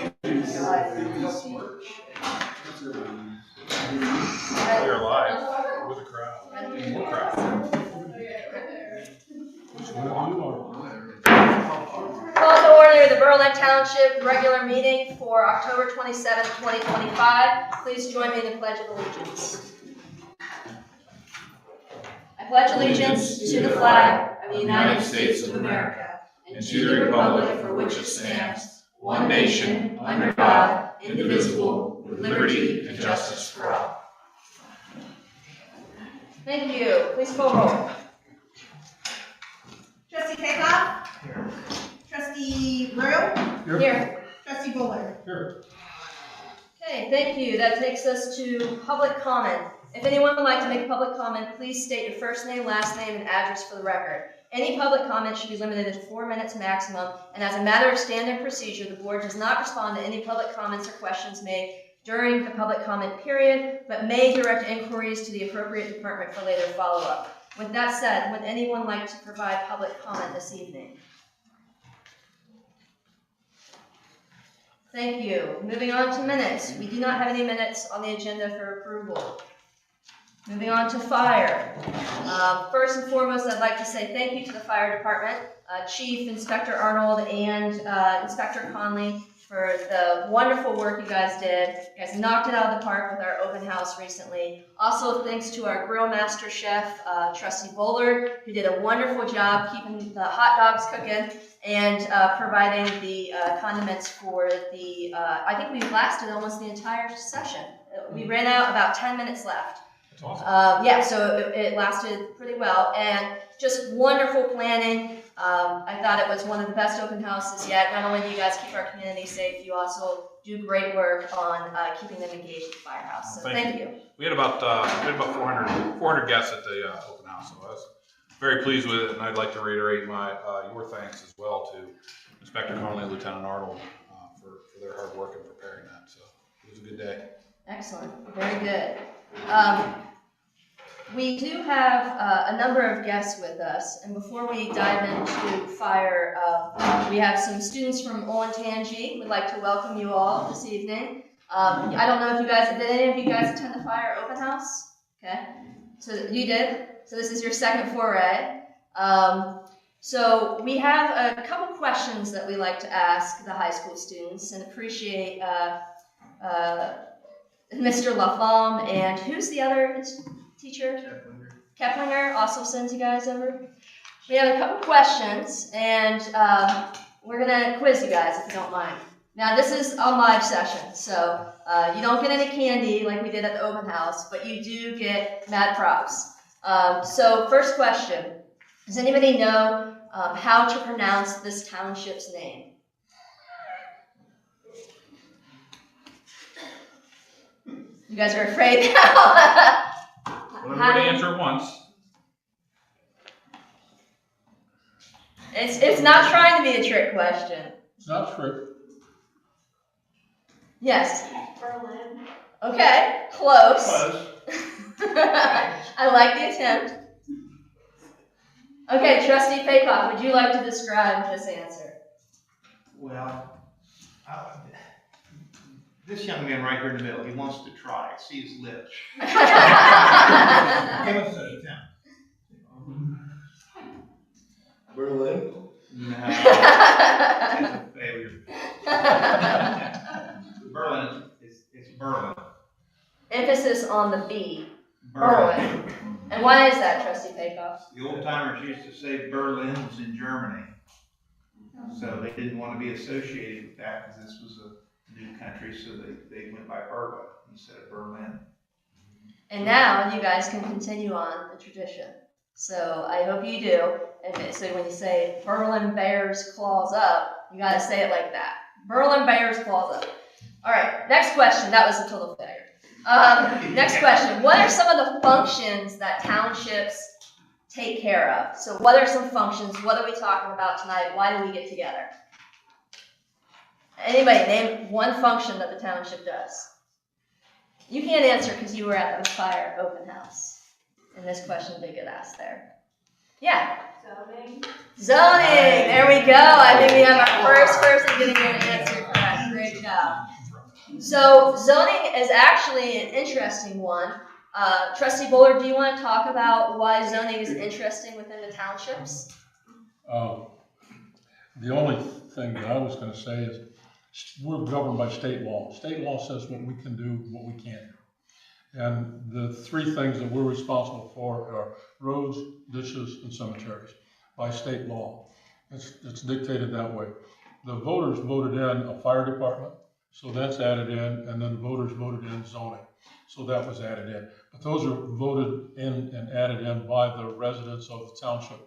You're alive with a crowd. More crowd. Call to order the Berlin Township regular meeting for October 27th, 2025. Please join me in the Pledge of Allegiance. I pledge allegiance to the flag of the United States of America and to the republic for which it stands, one nation, under God, indivisible, with liberty and justice for all. Thank you. Please call roll. Trustee Paycock? Here. Trustee Brew? Here. Trustee Bullard? Here. Okay, thank you. That takes us to public comment. If anyone would like to make a public comment, please state your first name, last name, and address for the record. Any public comment should be limited to 4 minutes maximum, and as a matter of standard procedure, the board does not respond to any public comments or questions made during the public comment period, but may direct inquiries to the appropriate department for later follow-up. With that said, would anyone like to provide public comment this evening? Thank you. Moving on to minutes. We do not have any minutes on the agenda for approval. Moving on to fire. First and foremost, I'd like to say thank you to the fire department, Chief Inspector Arnold and Inspector Conley for the wonderful work you guys did. You guys knocked it out of the park with our open house recently. Also, thanks to our grill master chef, Trustee Bullard, who did a wonderful job keeping the hot dogs cooking and providing the condiments for the, I think we lasted almost the entire session. We ran out about 10 minutes left. That's awesome. Yeah, so it lasted pretty well, and just wonderful planning. I thought it was one of the best open houses yet. Not only do you guys keep our community safe, you also do great work on keeping them engaged at the firehouse. So thank you. We had about 400 guests at the open house, so I was very pleased with it, and I'd like to reiterate your thanks as well to Inspector Conley and Lieutenant Arnold for their hard work in preparing that. So it was a good day. Excellent. Very good. We do have a number of guests with us, and before we dive into fire, we have some students from Olentangy. We'd like to welcome you all this evening. I don't know if you guys, did any of you guys attend the fire open house? Okay, so you did. So this is your second foray. So we have a couple questions that we like to ask the high school students, and appreciate Mr. Laflamme, and who's the other teacher? Keplinger also sends you guys over. We have a couple questions, and we're gonna quiz you guys if you don't mind. Now this is a live session, so you don't get any candy like we did at the open house, but you do get mad props. So first question, does anybody know how to pronounce this township's name? You guys are afraid now. Well, everybody answer it once. It's not trying to be a trick question. It's not true. Yes. Berlin. Okay. Close. Close. I like the attempt. Okay, Trustee Paycock, would you like to describe this answer? Well, this young man right here in the middle, he wants to try. See his lips. Give us an attempt. Berlin? No, that's a failure. Berlin it's Berlin. Emphasis on the B. Berlin. And why is that, Trustee Paycock? The old timers used to say Berlin was in Germany. So they didn't want to be associated with that because this was a new country, so they went by Berlin instead of Berlin. And now you guys can continue on the tradition. So I hope you do. And so when you say Berlin bears claws up, you got to say it like that. Berlin bears claws up. All right, next question. That was a total failure. Next question. What are some of the functions that townships take care of? So what are some functions? What are we talking about tonight? Why do we get together? Anybody name one function that the township does? You can't answer because you were at the fire open house. And this question did get asked there. Yeah. Zoning. There we go. I think we have our first person getting an answer correct. Great job. cow. So zoning is actually an interesting one. Trustee Bullard, do you want to talk about why zoning is interesting within the townships? The only thing that I was gonna say is, we're governed by state law. State law says what we can do, what we can't do. And the three things that we're responsible for are roads, ditches, and cemeteries by state law. It's dictated that way. The voters voted in a fire department, so that's added in, and then the voters voted in zoning, so that was added in. But those are voted in and added in by the residents of the township.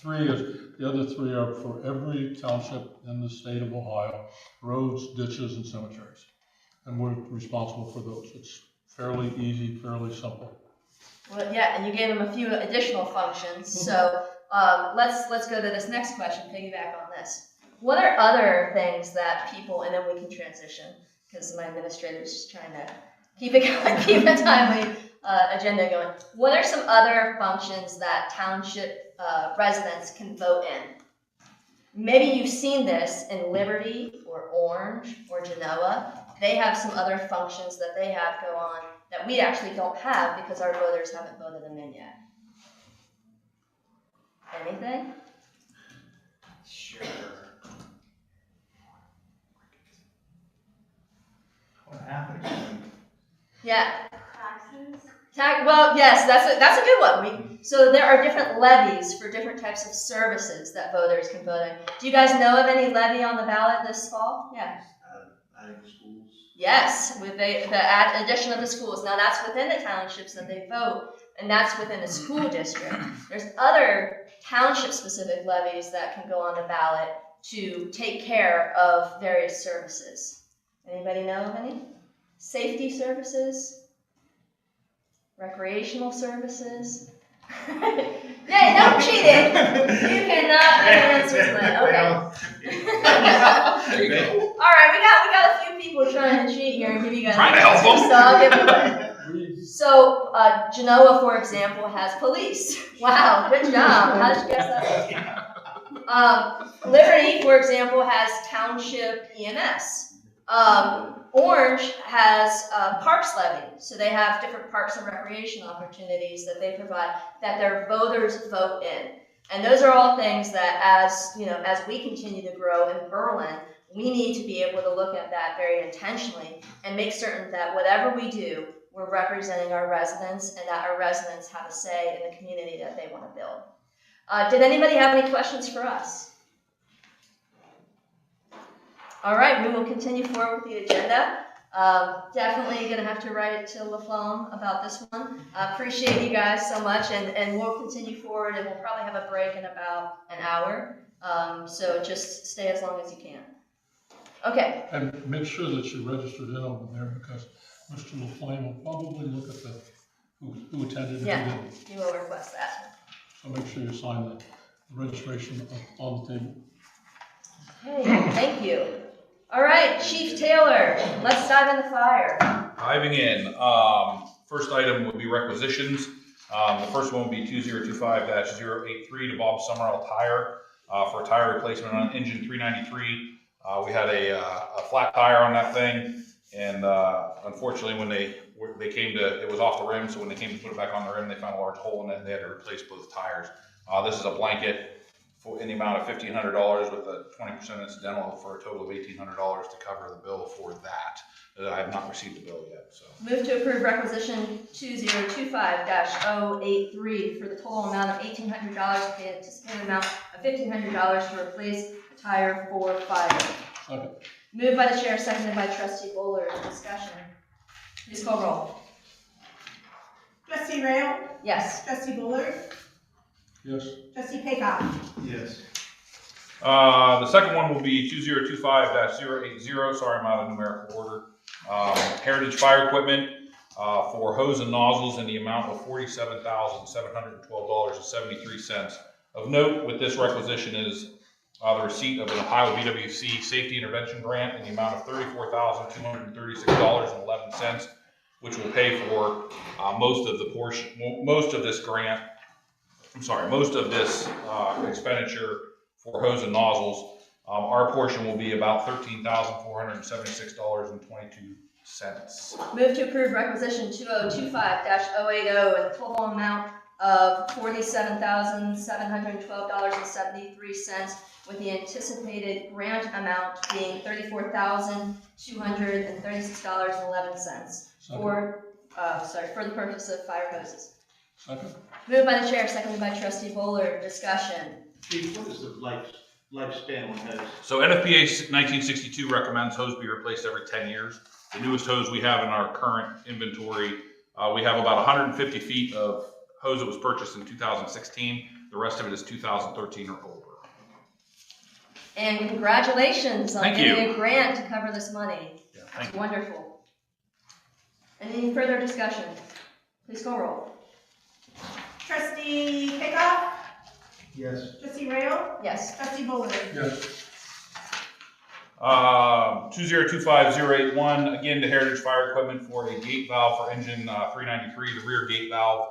The other three are for every township in the state of Ohio: roads, ditches, and cemeteries. And we're responsible for those. It's fairly easy, fairly simple. Well, yeah, and you gave them a few additional functions. So let's go to this next question, piggyback on this. What are other things that people, and then we can transition, because my administrator is just trying to keep it going, keep a timely agenda going. What are some other functions that township residents can vote in? Maybe you've seen this in Liberty or Orange or Genoa. They have some other functions that they have go on that we actually don't have because our voters haven't voted them in yet. Anything? Sure. What happens when Yeah. Taxes. Well, yes, that's a good one. So there are different levies for different types of services that voters can vote in. Do you guys know of any levy on the ballot this fall? Yeah. I think schools. Yes, with the addition of the schools. Now that's within the townships that they vote, and that's within the school district. There's other township-specific levies that can go on the ballot to take care of various services. Anybody know of any? Safety services? Recreational services? Hey, no cheating! You cannot answer tonight. Okay. There you go. All right, we got a few people trying to cheat here and give you guys Trying to help them. So I'll give it away. So Genoa, for example, has police. Wow, good job. How did you guess that? Liberty, for example, has township EMS. Orange has parks levy, so they have different parks and recreation opportunities that they provide that their voters vote in. And those are all things that, as we continue to grow in Berlin, we need to be able to look at that very intentionally and make certain that whatever we do, we're representing our residents and that our residents have a say in the community that they want to build. Did anybody have any questions for us? All right, we will continue forward with the agenda. Definitely going to have to write it to LaFlamme about this one. Appreciate you guys so much, and we'll continue forward, and we'll probably have a break in about an hour. So just stay as long as you can. Okay. And make sure that you're registered in over there, because Mr. LaFlamme will probably look at who attended and Yeah, who didn't. you will request that. So make sure you sign the registration on the table. Okay, thank you. All right, Chief Taylor, let's dive into fire. Diving in, first item would be requisitions. The first one would be 2025-083 to Bob Summerall Tire for a tire replacement on engine 393. We had a flat tire on that thing, and unfortunately when they came to, it was off the rim, so when they came to put it back on the rim, they found a large hole in it and they had to replace both tires. This is a blanket in the amount of $1,500 with a 20% incidental for a total of $1,800 to cover the bill for that. I have not received the bill yet. So Move to approve requisition 2025-083 for the total amount of $1,800, pay an anticipated amount of $1,500 to replace a tire for fire. Second. Moved by the chair, seconded by Trustee Bullard. Discussion. Please call roll. Trustee Rail. Yes. Trustee Bullard. Yes. Trustee Paycock. Yes. the second one will be 2025-080. Sorry, I'm out of numerical order. Heritage Fire Equipment for hose and nozzles in the amount of $47,712.73. Of note with this requisition is the receipt of an Ohio BWC Safety Intervention Grant in the amount of $34,236.11, which will pay for most of this expenditure for hose and nozzles. Our portion will be about $13,476.22. Move to approve requisition 2025-080 in the total amount of $47,712.73, with the anticipated grant amount being $34,236.11 for the purpose of fire hoses. Second. Moved by the chair, seconded by trustee Bowler. Discussion. Chief, what is the lifespan on those? So NFPA 1962 recommends hose be replaced every 10 years. The newest hose we have in our current inventory, we have about 150 feet of hose that was purchased in 2016. The rest of it is 2013 or older. And congratulations on Thank getting you. a grant to cover this money. Yeah, It's thank you. wonderful. Any further discussion? Please call roll. Trustee Pickoff? Yes. Trustee Rail? Yes. Trustee Bowler? Yes. 2025081, again, to Heritage Fire Equipment for a gate valve for engine 393. The rear gate valve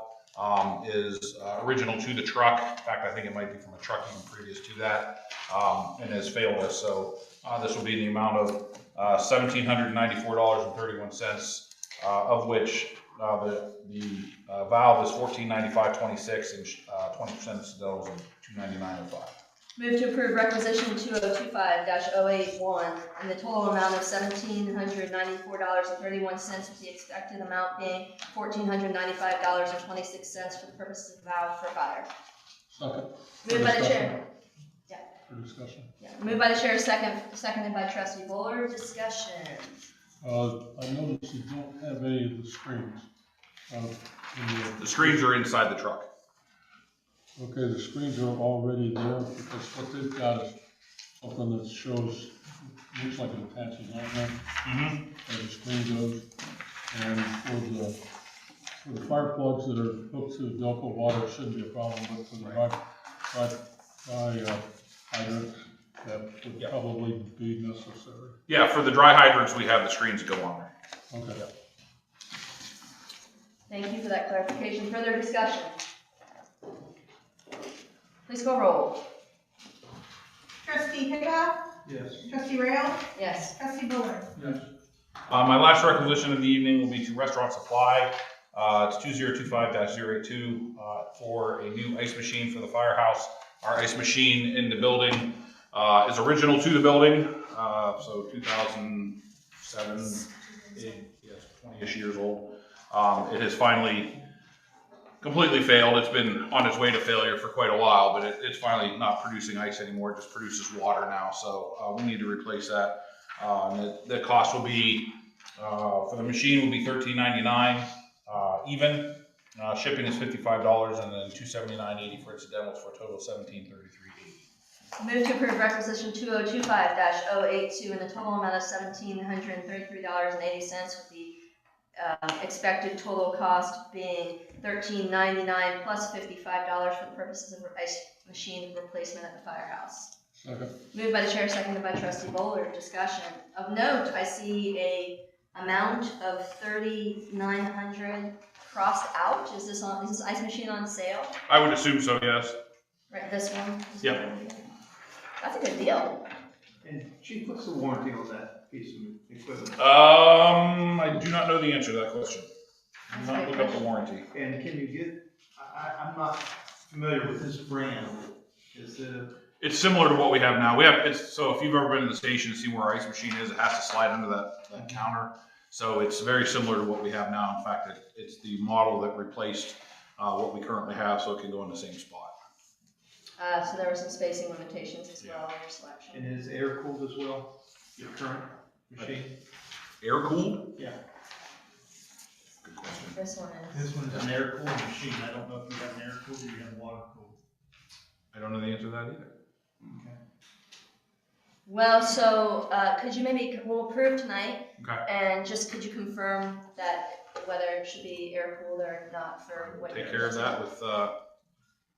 is original to the truck. In fact, I think it might be from a truck even previous to that, and has failed us. So this will be in the amount of $1,794.31, of which the valve is $1495.26, and 20% incidentals and $299.05. Move to approve requisition 2025-081 in the total amount of $1,794.31, with the expected amount being $1,495.26 for the purpose of valve for fire. Second. Moved by the chair. For discussion. Yeah. Moved by the chair, seconded by trustee Bowler. Discussion. I noticed you don't have any of the screens. The screens are inside the truck. Okay, the screens are already there, because what they've got is something that shows, looks like it attaches on there, where the screen goes. And for the fire plugs that are hooked to Delco water, it shouldn't be a problem, but for the dry hydrants, that would probably be necessary. Yeah, for the dry hydrants, we have the screens that go on there. Okay. Thank you for that clarification. Further discussion? Please call roll. Trustee Pickoff? Yes. Trustee Rail? Yes. Trustee Bowler? Yes. My last requisition of the evening will be to Restaurant Supply. It's 2025-082 for a new ice machine for the firehouse. Our ice machine in the building is original to the building, so 2007, yes, 20-ish years old. It has finally completely failed. It's been on its way to failure for quite a while, but it's finally not producing ice anymore. It just produces water now, so we need to replace that. The cost will be, for the machine will be $13.99 even. Shipping is $55, and then $279.80 for incidentals, for a total of $1733.80. Move to approve requisition 2025-082 in the total amount of $1,733.80, with the expected total cost being $13.99 plus $55 for the purposes of ice machine replacement at the firehouse. Second. Moved by the chair, seconded by trustee Bowler. Discussion. Of note, I see a amount of $3,900 crossed out. Is this ice machine on sale? I would assume so, yes. Right, this one? Yep. That's a good deal. And Chief, what's the warranty on that piece of equipment? I do not know the answer to that question. I did not look up the warranty. And can you get, I'm not familiar with this brand. It's similar to what we have now. So if you've ever been in the station and seen where our ice machine is, it has to slide under that counter. So it's very similar to what we have now. In fact, it's the model that replaced what we currently have, so it can go in the same spot. So there were some spacing limitations as well in your selection. And is air cooled as well, your current machine? Air cooled? Yeah. Good question. This one is. This one's an air cooled machine. I don't know if you have an air cooled or you have water cooled. I don't know the answer to that either. Okay. Well, so could you we'll approve tonight, Okay. and just could you confirm that whether it should be air cooled or not for what Take you're care of that proposing?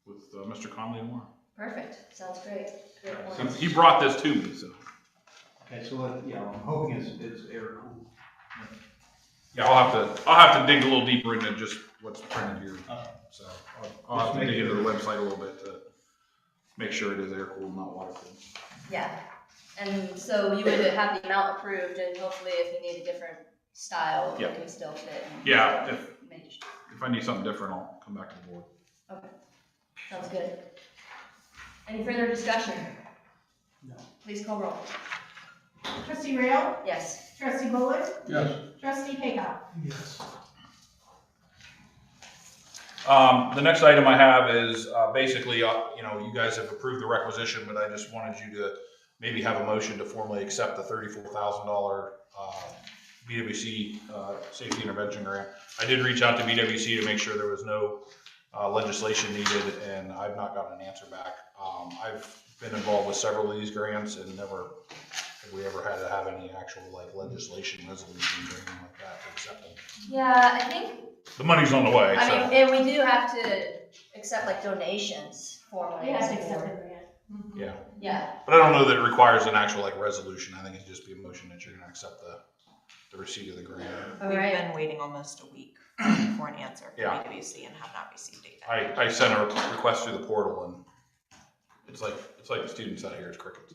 with Mr. Conley tomorrow. Perfect. Sounds great. Great So point. he brought this to me, so. Okay, so I'm hoping it's air cooled. Yeah, I'll have to dig a little deeper into just what's printed here. So I'll have to dig into the website a little bit to make sure it is air cooled, not water cooled. Yeah. And so you would have the amount approved, and hopefully if you need a different style, it Yeah. can still fit. Yeah, Make- if I need something different, I'll come back to the board. Okay, sounds good. Any further discussion? No. Please call roll. Trustee Rail, Yes. trustee Bullard, Yes. trustee Paycock. Yes. The next item I have is, basically, you guys have approved the requisition, but I just wanted you to maybe have a motion to formally accept the $34,000, BWC, Safety Intervention Grant. I did reach out to BWC to make sure there was no, legislation needed, and I've not gotten an answer back. I've been involved with several of these grants and never have we ever had to have any actual, like, legislation, resolution, or anything like that to accept them. Yeah, I think, The money's on the way, I so. mean, and we do have to accept like donations formally. We have as to a accept board. the grant. Yeah. Yeah, But I don't know that it requires an actual like resolution. I think it'd just be a motion that you're gonna accept the receipt of the grant. all We've right. been waiting almost a week for an answer from Yeah. BWC and have not received it yet. I sent a request through the portal and it's like the students out here, it's crickets.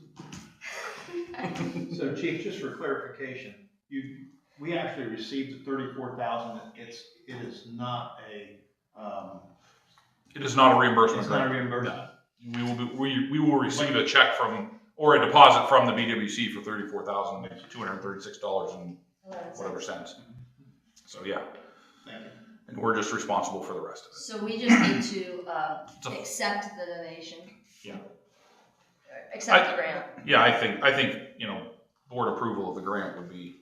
So Chief, just for clarification, we actually received the 34,000. It is not a, It is not a reimbursement it's not a grant. reimbursement. We will receive a check from, or a deposit from the BWC for $34,236 and whatever cents. So yeah, Thank you. and we're just responsible for the rest of it. So we just need to, It's a- accept the donation. Yeah. Accept the grant. Yeah, I think, board approval of the grant would be,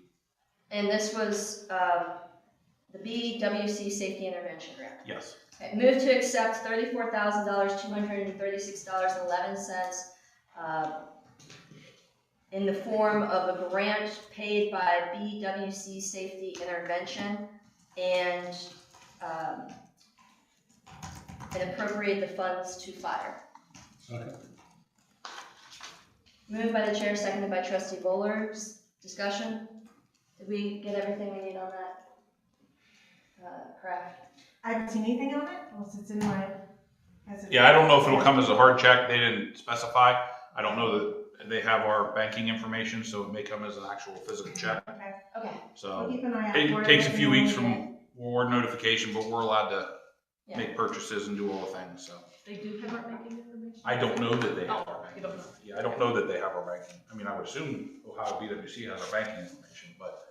And this was, the BWC Safety Intervention Grant. yes. Okay, move to accept $34,000, $236.11, in the form of a grant paid by BWC Safety Intervention and appropriate the funds to fire. Second. Moved by the chair, seconded by trustee Bullard. Discussion? Did we get everything we need on that? Correct? I haven't seen anything on it, unless it's in my. Yeah, I don't know if it'll come as a hard check. They didn't specify. I don't know that they have our banking information, so it may come as an actual physical check. Okay, Okay. we'll So keep an eye out for it it. takes a Let few me know weeks when we from award notification, but we're allowed to Yeah. make purchases and do all the things, so. They do have our banking information? I don't know that they have our You banking. don't know. Yeah, I don't know that they have our banking. I mean, I would assume Ohio BWC has our banking information, but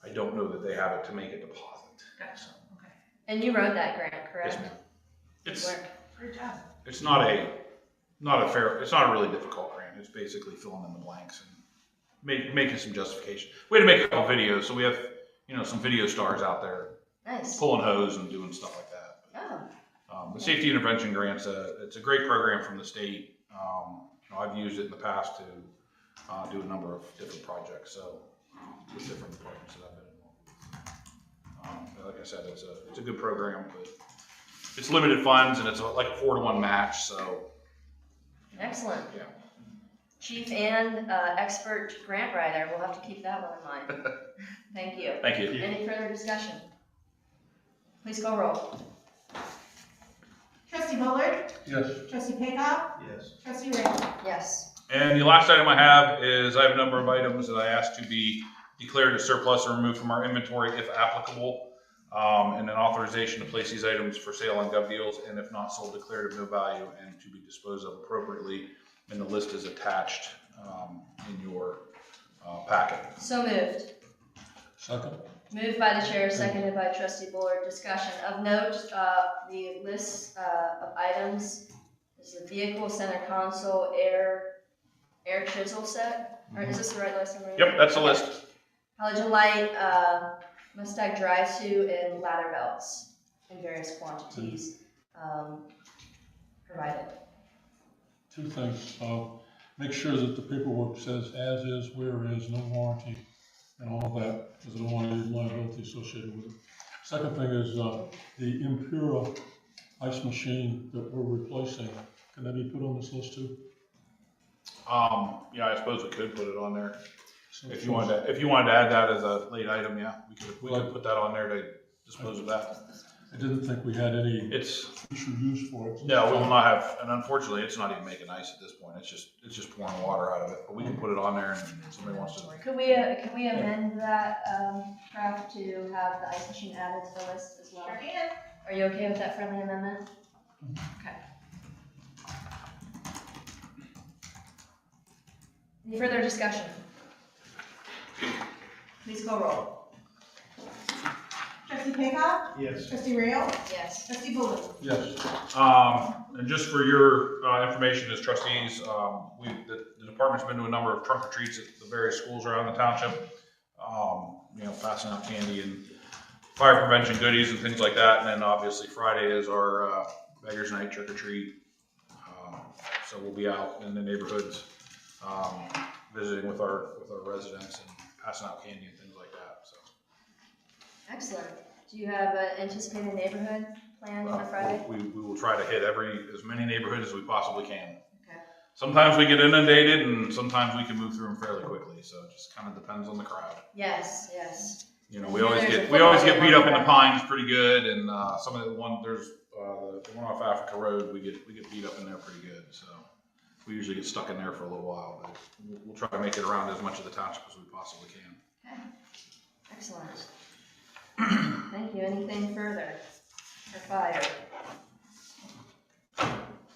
I don't know that they have it to make a deposit. Gotcha. So, Okay. And you wrote that grant, correct? yes, ma'am. It's Great job. it's not a really difficult grant. It's basically filling in the blanks and making some justification. We had to make a couple videos, so we have, some video stars out there Nice. pulling hose and doing stuff like that. Oh, The safety intervention grants, it's a great program from the state. I've used it in the past to do a number of different projects, so with different departments that I've been involved. Like I said, it's a good program, but it's limited funds and it's like a 4-to-1 match, so excellent. yeah. Chief and expert grant writer, we'll have to keep that one in mind. Thank you. Thank you. Any further discussion? Please call roll. Trustee Bullard, Yes. trustee Paycock, Yes. trustee Rail. Yes. And the last item I have is I have a number of items that I asked to be declared as surplus or removed from our inventory if applicable. And an authorization to place these items for sale on Gov Deals, and if not sold, declared of no value and to be disposed of appropriately. And the list is attached in your packet. So moved. Second. Moved by the chair, seconded by trustee Bullard. Discussion of note, the list of items is the vehicle center console air chisel set. Or is this the right list? I'm reading? Yep, that's the list. Halogen light, Mustang drive-to, and ladder belts in various quantities provided. Two things. Make sure that the paperwork says as is, where is, no warranty, and all of that, because I don't want any liability associated with it. Second thing is the Impura ice machine that we're replacing. Can that be put on this list too? Yeah, I suppose we could put it on there. So If you wanted to add that as a late item, yeah, we could put that on there to dispose of that. I didn't think we had any It's, future use for it. no, we will not have, and unfortunately, it's not even making ice at this point. It's just pouring water out of it. But we can put it on there and if somebody wants to. Could we amend that, draft to have the ice machine added to the list as well? Sure can. Are you okay with that friendly amendment? Okay. Any further discussion? Please call roll. Trustee Paycock? Yes. Trustee Rail? Yes. Trustee Bullard? Yes. And just for your information as trustees, the department's been to a number of trunk or treats at the various schools around the township. Passing out candy and fire prevention goodies and things like that. And then obviously Friday is our Beggars Night trick or treat. So we'll be out in the neighborhoods visiting with our residents and passing out candy and things like that. So. Excellent. Do you have an anticipated neighborhood plan for Friday? We will try to hit as many neighborhoods as we possibly can. Okay. Sometimes we get inundated and sometimes we can move through them fairly quickly. So it just kind of depends on the crowd. Yes, yes. We always get beat up in the pines pretty good, and some of the one off Africa Road we get beat up in there pretty good. So we usually get stuck in there for a little while, but we'll try to make it around as much of the township as we possibly can. Okay. Excellent. Thank you. Anything further for fire?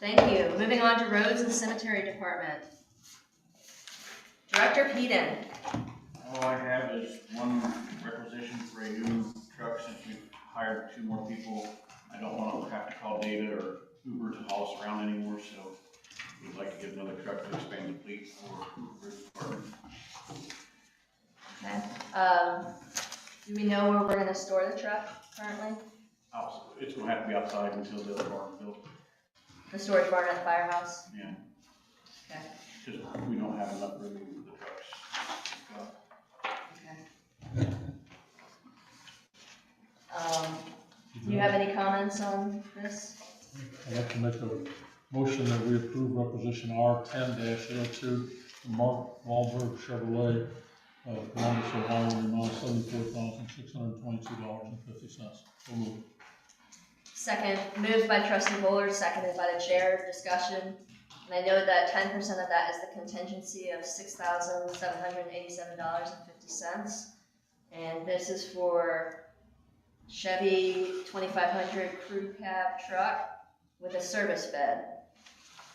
Thank you. Moving on to roads and cemetery department. Director Peden. All I have is one requisition for a new truck since we've hired 2 more people. I don't want to have to call Data or Uber to haul us around anymore, so we'd like to get another truck to expand the fleet for the road department. Okay. Do we know where we're going to store the truck currently? It's going to have to be outside until the other barn's built. The storage barn at the firehouse? Yeah. Okay. Because we don't have enough room for the trucks. Okay. Do you have any comments on this? I'd like to make a motion that we approve requisition R10-02 from Mark Wahlberg Chevrolet, Columbus, Ohio, in the amount of $74,622.50. So moved. Second, moved by Trustee Bullard, seconded by the chair. Discussion. And I know that 10% of that is the contingency of $6,787.50. And this is for Chevy 2500 crew cab truck with a service bed.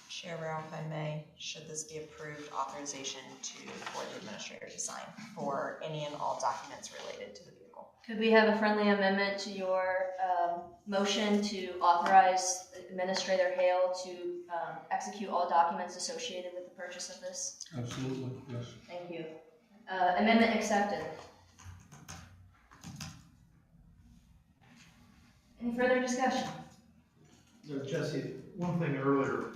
Chair Rowe, if I may, should this be approved, authorization for the administrator to sign for any and all documents related to the vehicle? Could we have a friendly amendment to your motion to authorize Administrator Hale to execute all documents associated with the purchase of this? Absolutely, yes. Thank you. Amendment accepted. Any further discussion? Jesse, one thing earlier,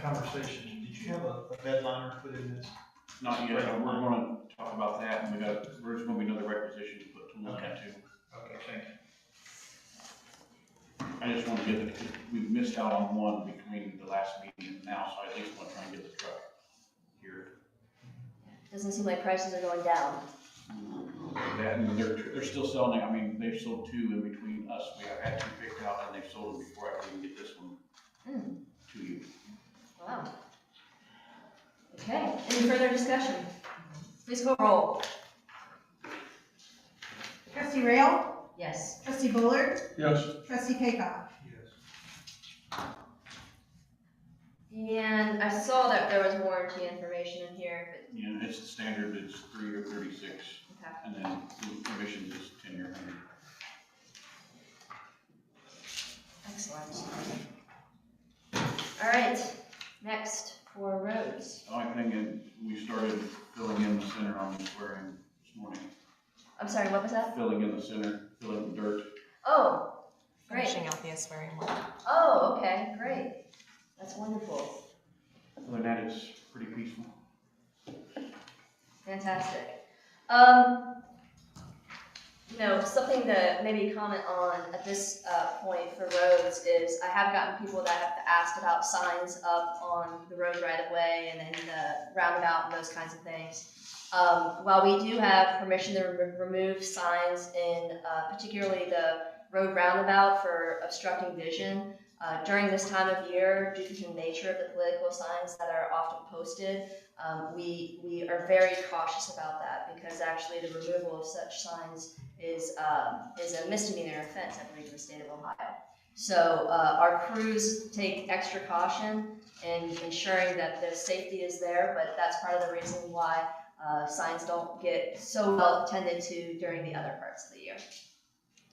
conversation, did you have a bed liner put in this? Not yet, but we're going to talk about that, and there's going to be another requisition to put tools in it too. Okay, thank you. I just want to get it, we missed out on one between the last meeting and now, so I at least want to try and get the truck here. Doesn't seem like prices are going down. That, and they're still selling it. I mean, they've sold 2 in between us. We have had 2 picked out, and they've sold them before I can even get this one to you. Wow. Okay, any further discussion? Please call roll. Trustee Rail? Yes. Trustee Bullard? Yes. Trustee Paycock? Yes. And I saw that there was warranty information in here, Yeah, it's the standard. It's 3 or 36, but, okay. and then the commissions is 10-year. Excellent. All right, next for roads. The only thing is, we started filling in the center on the square end this morning. I'm sorry, what was that? Filling in the center, filling the dirt. Oh, great. Finishing out the swearing work. Oh, okay, great. That's wonderful. Other than that, it's pretty peaceful. Fantastic. Something to maybe comment on at this point for roads is I have gotten people that have asked about signs up on the road right of way and in the roundabout and those kinds of things. While we do have permission to remove signs in particularly the road roundabout for obstructing vision. During this time of year, due to the nature of the political signs that are often posted, we are very cautious about that because actually the removal of such signs is a misdemeanor offense, I believe, in the state of Ohio. So our crews take extra caution in ensuring that the safety is there, but that's part of the reason why signs don't get so well attended to during the other parts of the year.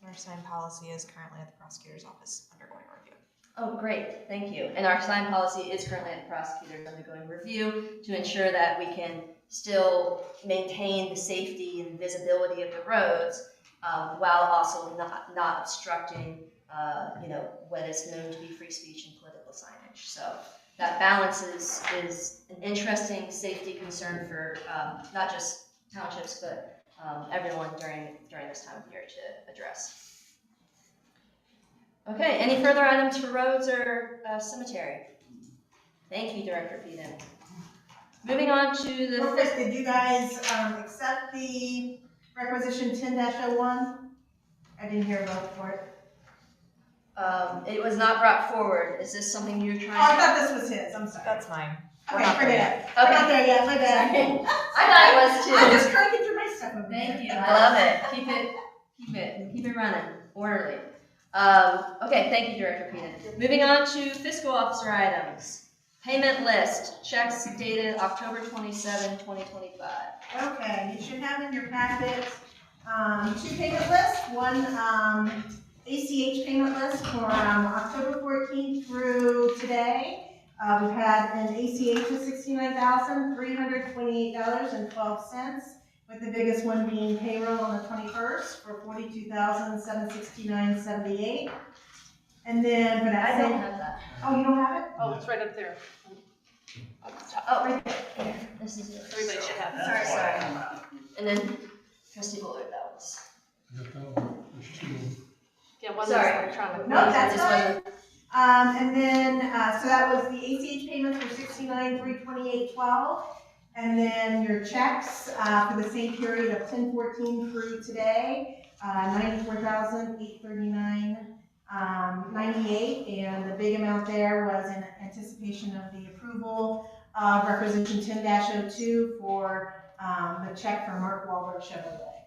Our sign policy is currently at the prosecutor's office undergoing review. Oh, great, thank you. And our sign policy is currently at the prosecutor's undergoing review to ensure that we can still maintain the safety and visibility of the roads while also not obstructing, what is known to be free speech and political signage. So that balance is an interesting safety concern for not just townships, but everyone during this time of year to address. Okay, any further items for roads or cemetery? Thank you, Director Peden. Moving on to the Real quick, did you guys accept the requisition 10-01? I didn't hear a vote for it. It was not brought forward. Is this something you're Oh, trying I to? thought this was his, I'm sorry. That's mine. Okay, forget it. Okay. We're not there yet, my bad. I thought it was too. I'm just cranking through my stuff over there. Thank you. I love it. Keep it running. Orderly. Okay, thank you, Director Peden. Moving on to fiscal officer items. Payment list, checks dated October 27, 2025. Okay, you should have in your packet, 2 payment lists. One, ACH payment list for, October 14th through today. We've had an ACH of $69,328.12, with the biggest one being payroll on the 21st for $42,769.78. And then for that I don't same, have that. oh, you don't have it? Oh, it's right up there. Oh, right there. Here, this is yours. Everybody should have it. Sorry. And then Trustee Bullard, that was. I got that one. There's 2 of them. Yeah, one Sorry. was electronic. No, that's This fine. wasn't- And then, so that was the ACH payments for $69,328.12. And then your checks, for the same period of 10/14 through today, $94,839.98. And the big amount there was in anticipation of the approval of requisition 10-02 for, the check for Mark Wahlberg Chevrolet.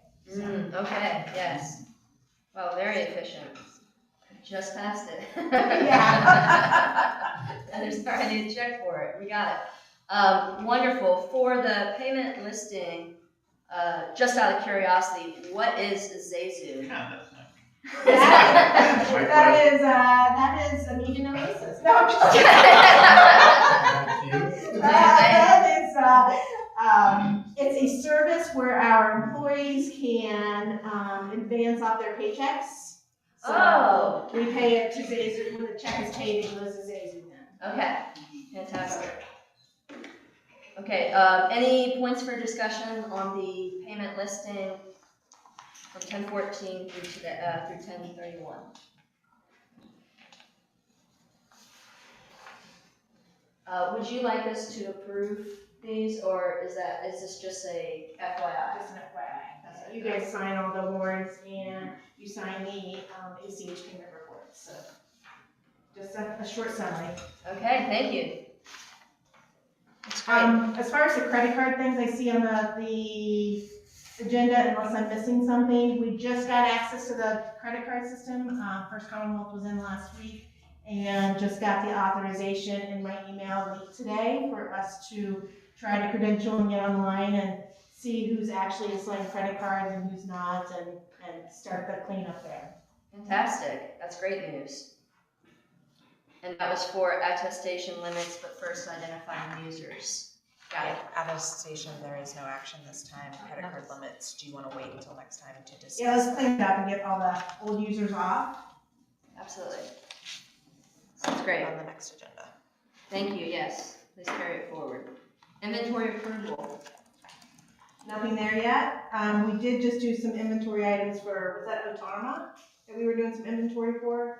Okay, yes. Wow, very efficient. Just passed it. Yeah. And there's already a check for it. We got it. Wonderful. For the payment listing, just out of curiosity, what is Zazu? That is a meeting oasis. No, I'm just kidding. It's a service where our employees can advance off their paychecks. So Oh. we pay it to Zazu. When the check is paid, it goes to Zazu then. Okay, fantastic. Okay, any points for discussion on the payment listing from 10/14 through 10/31? Would you like us to approve these, or is this just a FYI? Just an FYI. You guys sign all the warrants and you sign the ACH payment reports. So just a short summary. Okay, thank you. That's great. As far as the credit card things I see on the agenda, unless I'm missing something, we just got access to the credit card system. First Commonwealth was in last week and just got the authorization in my email late today for us to try to credential and get online and see who's actually assigned credit cards and who's not, and start the cleanup there. Fantastic. That's great news. And that was for attestation limits, but first identifying users. Got it. Attestation, there is no action this time. Credit card limits, do you want to wait until next time to discuss? Yeah, let's clean it up and get all the old users off. Absolutely. Sounds great. On the next agenda. Thank you, yes. Please carry it forward. Inventory approval. Nothing there yet. We did just do some inventory items for, was that Otarma that we were doing some inventory for?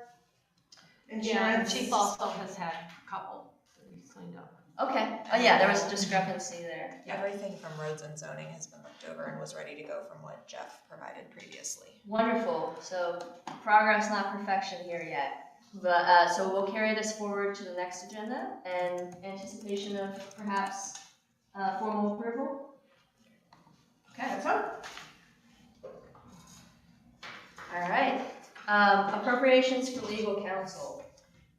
Yeah, Insurance. Chief also has had a couple that he's cleaned up. Okay, oh yeah, there was a discrepancy there. Yeah. Everything from roads and zoning has been looked over and was ready to go from what Jeff provided previously. Wonderful, so progress, not perfection here yet. But, so we'll carry this forward to the next agenda and anticipation of perhaps, formal approval? Okay. That's all. All right, appropriations for legal counsel.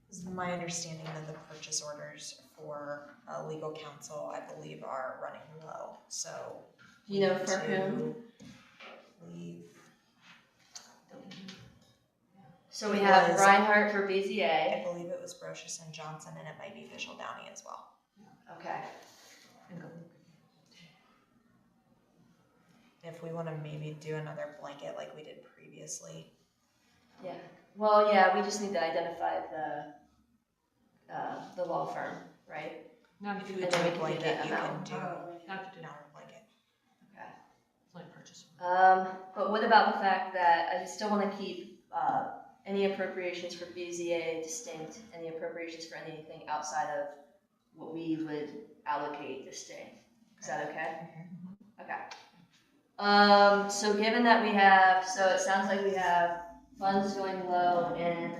It's my understanding that the purchase orders for legal counsel, I believe, are running low, so. Do you know we for need whom? to leave. So we It have was- Reinhardt for I BZA. believe it was Brochus and Johnson, and it might be Official Downey as well. Okay. If we wanna maybe do another blanket like we did previously. Yeah, well, yeah, we just need to identify the law firm, right? Not If if we you And do then we a can do blanket, that you can amount. do not if you do another blanket. Okay. like purchase. But what about the fact that I still want to keep any appropriations for BZA distinct, any appropriations for anything outside of what we would allocate distinct? Is that okay? Okay. So given that we have, so it sounds like we have funds going low in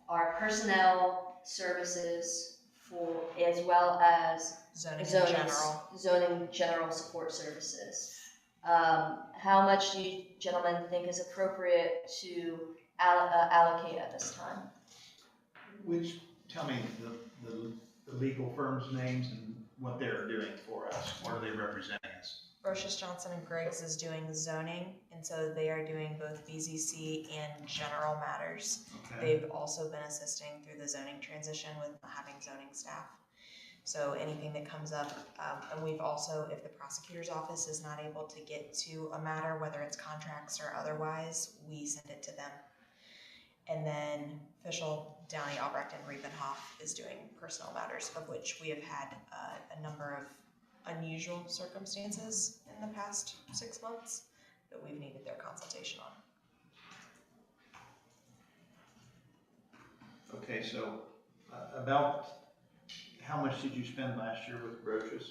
our personnel services for, as well as Zoning in zoning, general. zoning general support services. How much do you gentlemen think is appropriate to allocate at this time? Tell me the legal firms' names and what they're doing for us, what are they representing us? Brochus, Johnson, and Griggs is doing zoning, and so they are doing both BZC and general matters. Okay. They've also been assisting through the zoning transition with having zoning staff. So anything that comes up, and we've also, if the prosecutor's office is not able to get to a matter, whether it's contracts or otherwise, we send it to them. And then Official Downey, Albrecht, and Riepenhoff is doing personal matters, of which we have had a number of unusual circumstances in the past 6 months that we've needed their consultation on. Okay, so about how much did you spend last year with Brochus?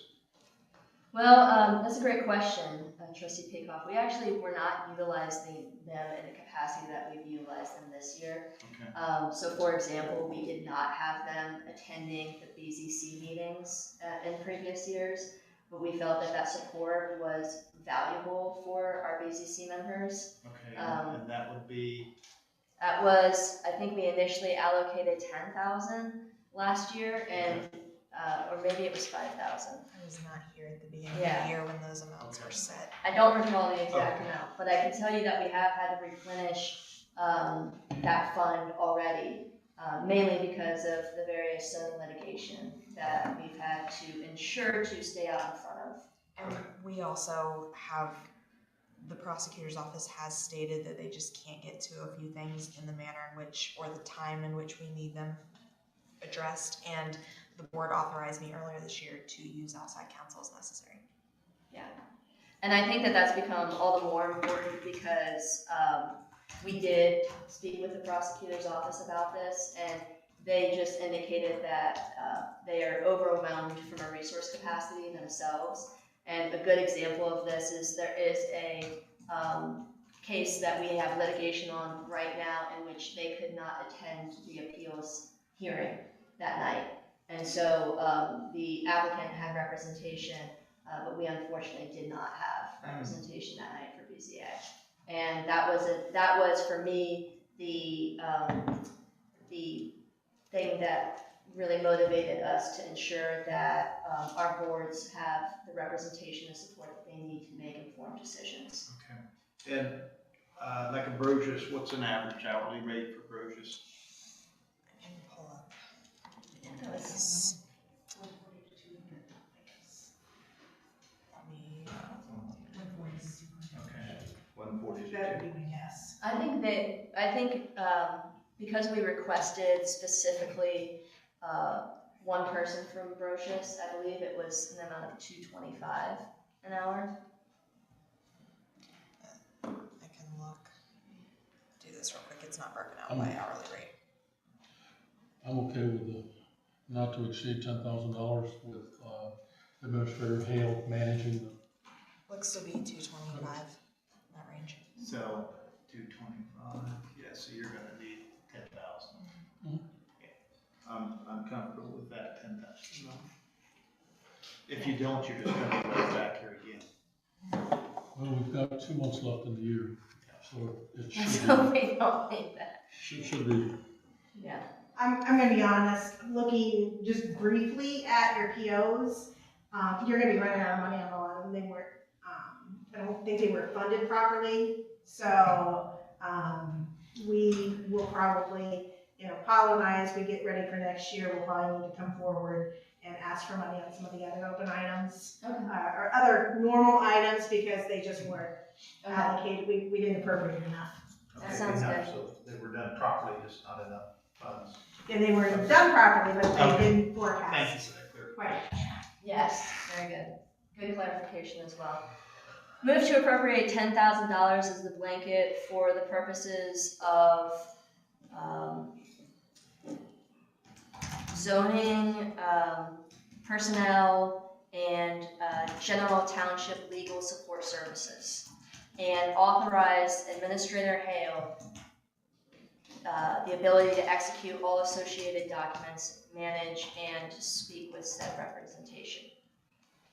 Well, that's a great question, Trustee Peacock. We actually were not utilizing them in the capacity that we've utilized them this year. Okay. So for example, we did not have them attending the BZC meetings in previous years, but we felt that that support was valuable for our BZC members. Okay, and that would be? That was, I think we initially allocated 10,000 last year, and or maybe it was 5,000. I was not here at the beginning of Yeah. the year when those amounts were set. I don't recall the exact Okay. amount, but I can tell you that we have had to replenish that fund already, mainly because of the various zoning litigation that we've had to ensure to stay out in front of. And we also have, the prosecutor's office has stated that they just can't get to a few things in the manner in which, or the time in which we need them addressed, and the board authorized me earlier this year to use outside counsel as necessary. Yeah, and I think that that's become all the more important because we did speak with the prosecutor's office about this, and they just indicated that they are overwhelmed from a resource capacity themselves. And a good example of this is there is a case that we have litigation on right now in which they could not attend the appeals hearing that night. And so the applicant had representation, but we unfortunately did not have representation that night for BZA. And that was for me the thing that really motivated us to ensure that our boards have the representation and support that they need to make informed decisions. Okay. And like a Brochus, what's an average hourly rate for Brochus? I can pull up. That was- Okay. 140. That would be my guess. I think because we requested specifically one person from Brochus, I believe it was an amount of $225 an hour. I can look, do this real quick, it's not broken out I'm- by hourly rate. I'm okay with the not to exceed $10,000 with Administrator Hale managing the. Looks to be 225, that range. So, 225, yeah, so you're gonna need 10,000. Mhm. Yeah. I'm comfortable with that 10,000. If you don't, you're just gonna be right back here again. Well, we've got 2 months left in the year, so it So we don't need that. should be. Yeah. I'm gonna be honest, looking just briefly at your POs, you're gonna be running out of money on a lot of them. They weren't, I don't think they were funded properly. So, we will probably, Paul and I, as we get ready for next year, will probably need to come forward and ask for money on some of the other open items, or other normal items, because they just weren't allocated. We didn't appropriate enough. That sounds enough, good. So they were done properly, just not enough funds. And they weren't done properly, but they Okay. didn't forecast. Thank you for that clarification. Right. Yes, very good. Good clarification as well. Move to appropriate $10,000 as the blanket for the purposes of zoning, personnel, and general township legal support services. And authorize Administrator Hale the ability to execute all associated documents, manage, and to speak with said representation.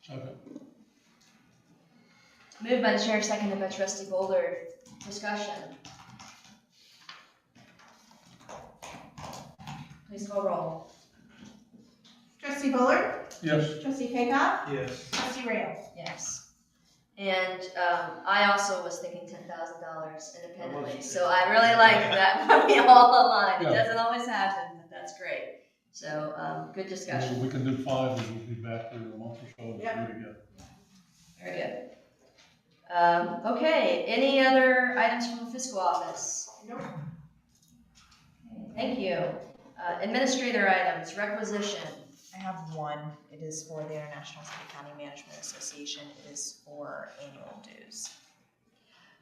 Okay. Moved by the chair, seconded by Trustee Boulder. Discussion. Please call roll. Trustee Bullard? Yes. Trustee Paycock? Yes. Trustee Rail? Yes. And I also was thinking $10,000 independently, so I really like that when we all align. It Yeah. doesn't always happen, but that's great. So, good discussion. We can do 5 and we'll be back here in a month or so and do Yep. it again. Very good. Okay, any other items from the fiscal office? Nope. Okay, thank you. Administrator items, requisition. I have one. It is for the International City County Management Association. It is for annual dues.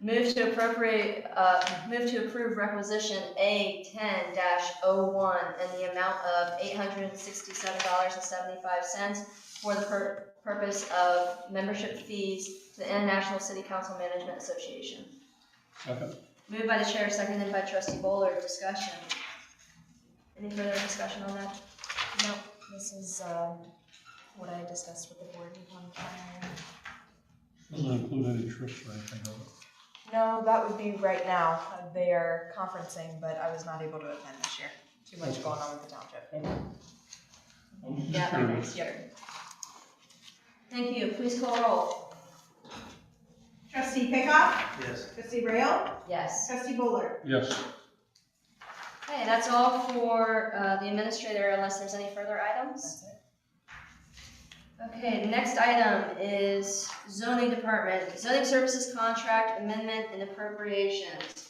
Move to approve requisition A10-01 in the amount of $867.75 for the purpose of membership fees to the International City Council Management Association. Second. Moved by the chair, seconded by Trustee Bowler. Discussion. Any further discussion on that? No, this is what I discussed with the board one time. Doesn't include any trips or anything, does it? No, that would be right now. They are conferencing, but I was not able to attend this year. Too much going on with the township. Okay. I was just Yeah, by curious. next year. Thank you. Please call roll. Trustee Paycock? Yes. Trustee Rail? Yes. Trustee Bullard? Yes. Okay, that's all for the administrator, unless there's any further items. That's it. Okay, the next item is zoning department, zoning services contract amendment and appropriations.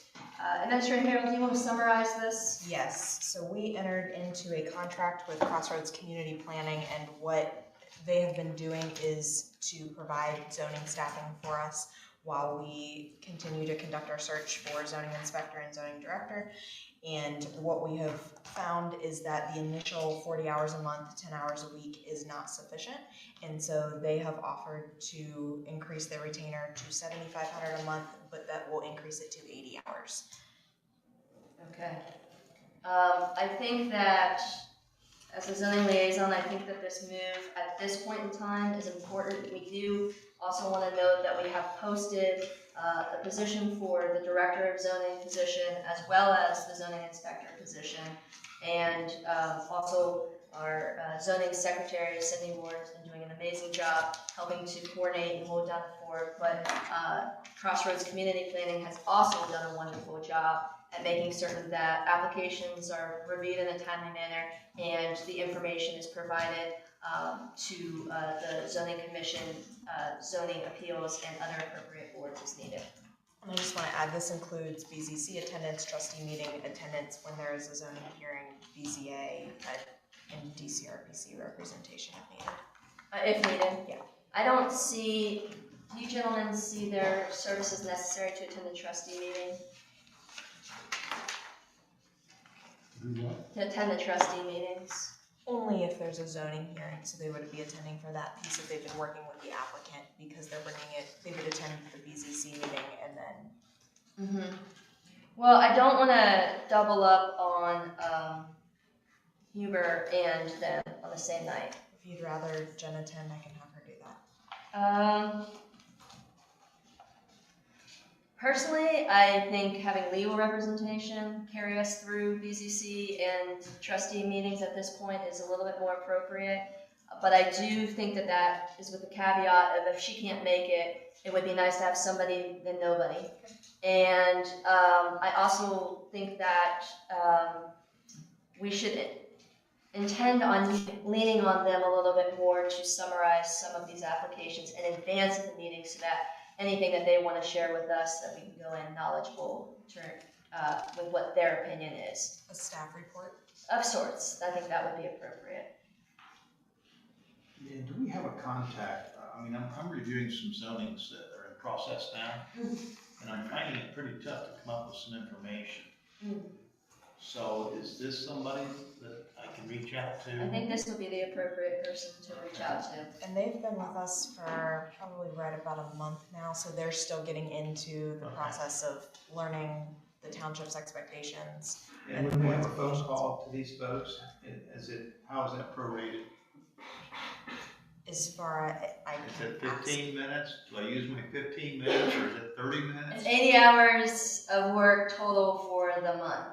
Administrator Harold, do you want to summarize this? Yes, so we entered into a contract with Crossroads Community Planning, and what they have been doing is to provide zoning staffing for us while we continue to conduct our search for zoning inspector and zoning director. And what we have found is that the initial 40 hours a month, 10 hours a week is not sufficient. And so they have offered to increase their retainer to $7,500 a month, but that will increase it to 80 hours. Okay. I think that, as a zoning liaison, I think that this move at this point in time is important. We do also want to note that we have posted a position for the director of zoning position as well as the zoning inspector position. And also our zoning secretary, Cindy Ward, has been doing an amazing job helping to coordinate and hold down the fort. But Crossroads Community Planning has also done a wonderful job at making certain that applications are reviewed in a timely manner and the information is provided to the zoning commission, zoning appeals, and other appropriate boards as needed. And I just want to add, this includes BZC attendance, trustee meeting attendance when there is a zoning hearing, BZA, and DCRPC representation if needed. If needed. Yeah. I don't see, do you gentlemen see their services necessary to attend the trustee meeting? Do what? To attend the trustee meetings? Only if there's a zoning hearing, so they would be attending for that piece if they've been working with the applicant, because they're bringing it, they would attend the BZC meeting and then. Well, I don't want to double up on Huber and them on the same night. If you'd rather Jen attend, I can have her do that. Personally, I think having legal representation carry us through BZC and trustee meetings at this point is a little bit more appropriate. But I do think that that is with the caveat of if she can't make it, it would be nice to have somebody than nobody. And I also think that we should intend on leaning on them a little bit more to summarize some of these applications in advance of the meeting so that anything that they want to share with us, that we can go in knowledgeable with what their opinion is. A staff report? Of sorts. I think that would be appropriate. Yeah, do we have a contact? I mean, I'm reviewing some zonings that are in process now, and I'm finding it pretty tough to come up with some information. So is this somebody that I can reach out to? I think this would be the appropriate person to reach out to. And they've been with us for probably right about a month now, so they're still getting into the process of learning the township's expectations. And when we have a phone call to these folks, how is that prorated? As far as I Is can it 15 minutes? Do I use my 15 minutes or is it 30 minutes? It's 80 hours of work total for the month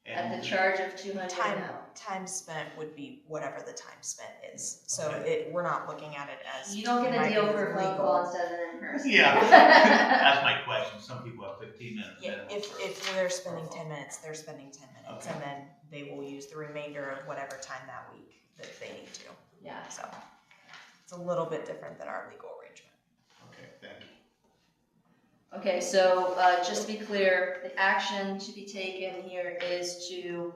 at And the charge of $200 an hour. time spent would be whatever the time spent is. So Okay. we're not looking at it as. You don't get a might deal be for a phone legal. call instead of an in-person. Yeah, that's my question. Some people have 15 minutes. Yeah, minimum if for- they're spending 10 minutes, they're spending 10 minutes, Okay. and then they will use the remainder of whatever time that week that they need to. Yeah. So it's a little bit different than our legal arrangement. Okay, thank you. Okay, so just to be clear, the action to be taken here is to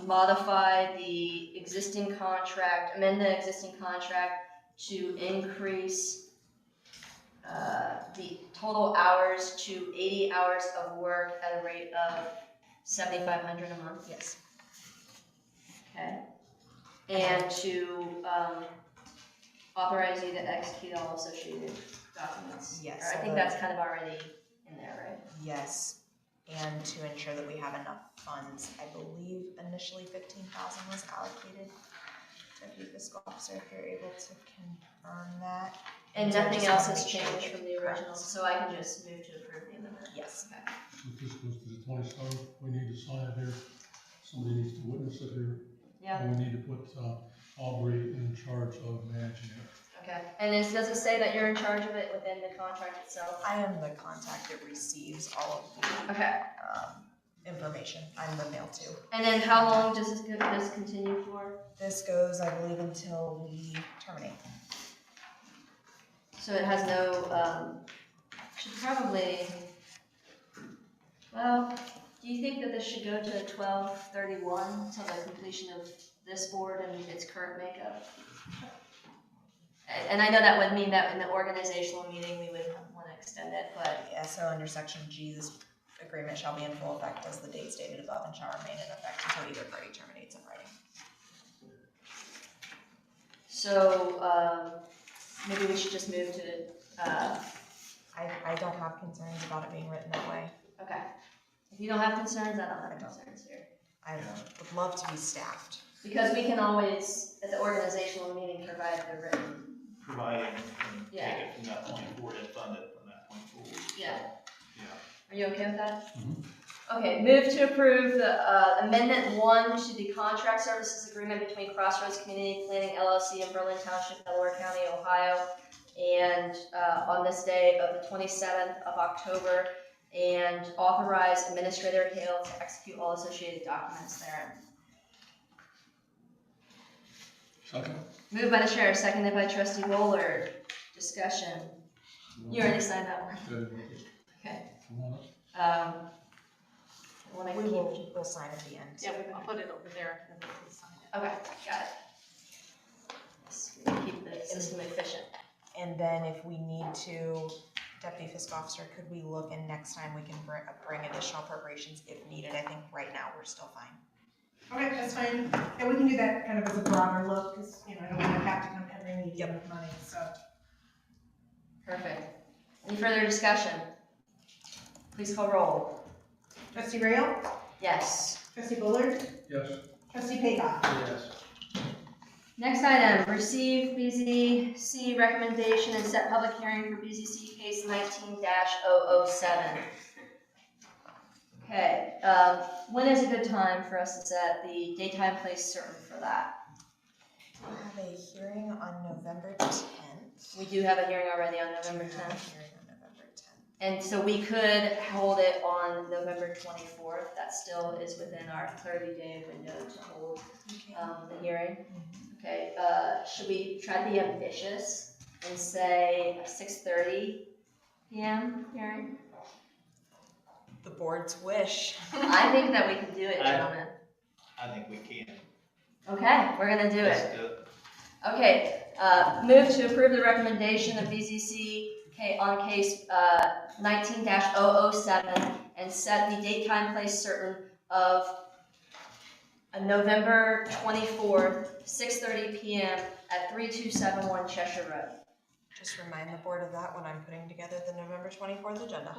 modify the existing contract, amend the existing contract to increase the total hours to 80 hours of work at a rate of $7,500 a month. Yes. Okay. And to authorize you to execute all associated documents. Yes, Or I think that's kind of already in there, right? Yes, and to ensure that we have enough funds. I believe initially 15,000 was allocated. Deputy Fiscal Officer, if you're able to confirm that. And So I nothing just else wanna has make sure changed that- from the original, correct. so I can just move to approve the amendment. Yes. Okay. If this goes to the 27th, we need to sign it here. Somebody needs to witness it here. Yeah, And we need to put Aubrey in charge of managing it. okay. And does it say that you're in charge of it within the contract itself? I am the contact that receives all of the Okay. information. I'm the mail to. And then how long does this continue for? This goes, I believe, until we terminate. So it has no, should probably, well, do you think that this should go to 12/31 until the completion of this board and its current makeup? And I know that would mean that in the organizational meeting, we would want to extend it, but Yeah, so under section G, this agreement shall be in full effect as the date stated above and shall remain in effect until either party terminates in writing. so, maybe we should just move to, I don't have concerns about it being written that way. okay. If you don't have concerns, I don't have concerns here. I would love to be staffed. Because we can always, at the organizational meeting, provide the written, Providing and take Yeah. it from that point forward and fund it from that point forward. yeah. Yeah. Are you okay with that? Mhm. Okay, move to approve the amendment 1 to the contract services agreement between Crossroads Community Planning LLC and Berlin Township, Delaware County, Ohio, and on this day of the 27th of October, and authorize Administrator Hale to execute all associated documents therein. Second? Moved by the chair, seconded by Trustee Bowler. Discussion. You already signed that one. Okay. You want it? I want to We keep. will sign at the end. Yeah, I'll put it over there and then we'll sign it. Okay, got it. Let's keep the system efficient. And then if we need to, Deputy Fiscal Officer, could we look and next time we can bring additional appropriations if needed? I think right now we're still fine. Okay, that's fine. And we can do that kind of as a broader look, because, I don't want to have to come every meeting with money, so. Perfect. Any further discussion? Please call roll. Trustee Rail? Yes. Trustee Bullard? Yes. Trustee Paycock? Yes. Next item, receive BZC recommendation and set public hearing for BZC case 19-007. Okay, when is a good time for us to set the daytime place certain for that? We have a hearing on November 10th. We do have a hearing already on November We have a 10th. hearing on November 10th. And so we could hold it on November 24th. That still is within our 30-day window to hold the hearing. Okay, should we try to be ambitious and say a 6:30 p.m. hearing? The board's wish. I think that we can do it, gentlemen. I think we can. Okay, we're gonna do Let's it. do it. Okay, move to approve the recommendation of BZC on case 19-007 and set the date, time, place certain of November 24th, 6:30 p.m. at 3271 Cheshire Road. Just remind the board of that when I'm putting together the November 24th agenda.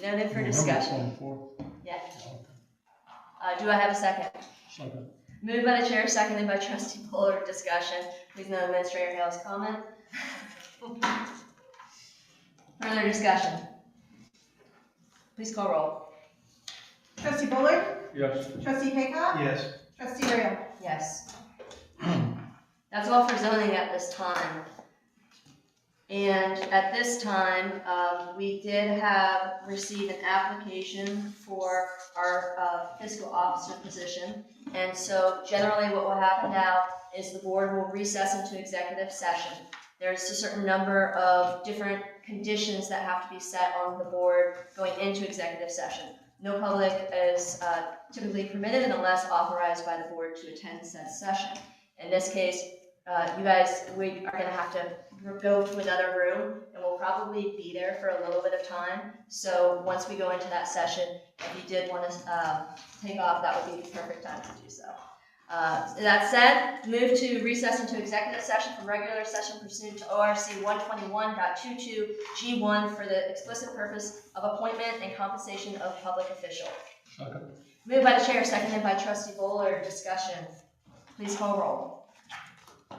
Noted for discussion. 24th. Yeah. Do I have a second? Second. Moved by the chair, seconded by Trustee Bullard. Discussion. Please note Administrator Hale's comment. Further discussion. Please call roll. Trustee Bullard? Yes. Trustee Paycock? Yes. Trustee Rail? Yes. That's all for zoning at this time. And at this time, we did have received an application for our fiscal officer position. And so generally what will happen now is the board will recess into executive session. There's a certain number of different conditions that have to be set on the board going into executive session. No public is typically permitted unless authorized by the board to attend said session. In this case, we are going to have to go to another room, and we'll probably be there for a little bit of time. So once we go into that session, if you did want to take off, that would be the perfect time to do so. That said, move to recess into executive session from regular session pursuant to ORC 121.22 G1 for the explicit purpose of appointment and compensation of public official. Second. Moved by the chair, seconded by Trustee Bullard. Discussion. Please call roll.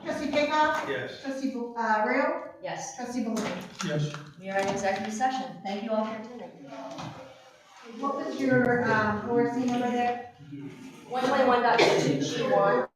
Trustee Paycock? Yes. Trustee Rail? Yes, Trustee Bullard? Yes. we are in executive session. Thank you all for attending. What was your ORC number there? 121.22 G1.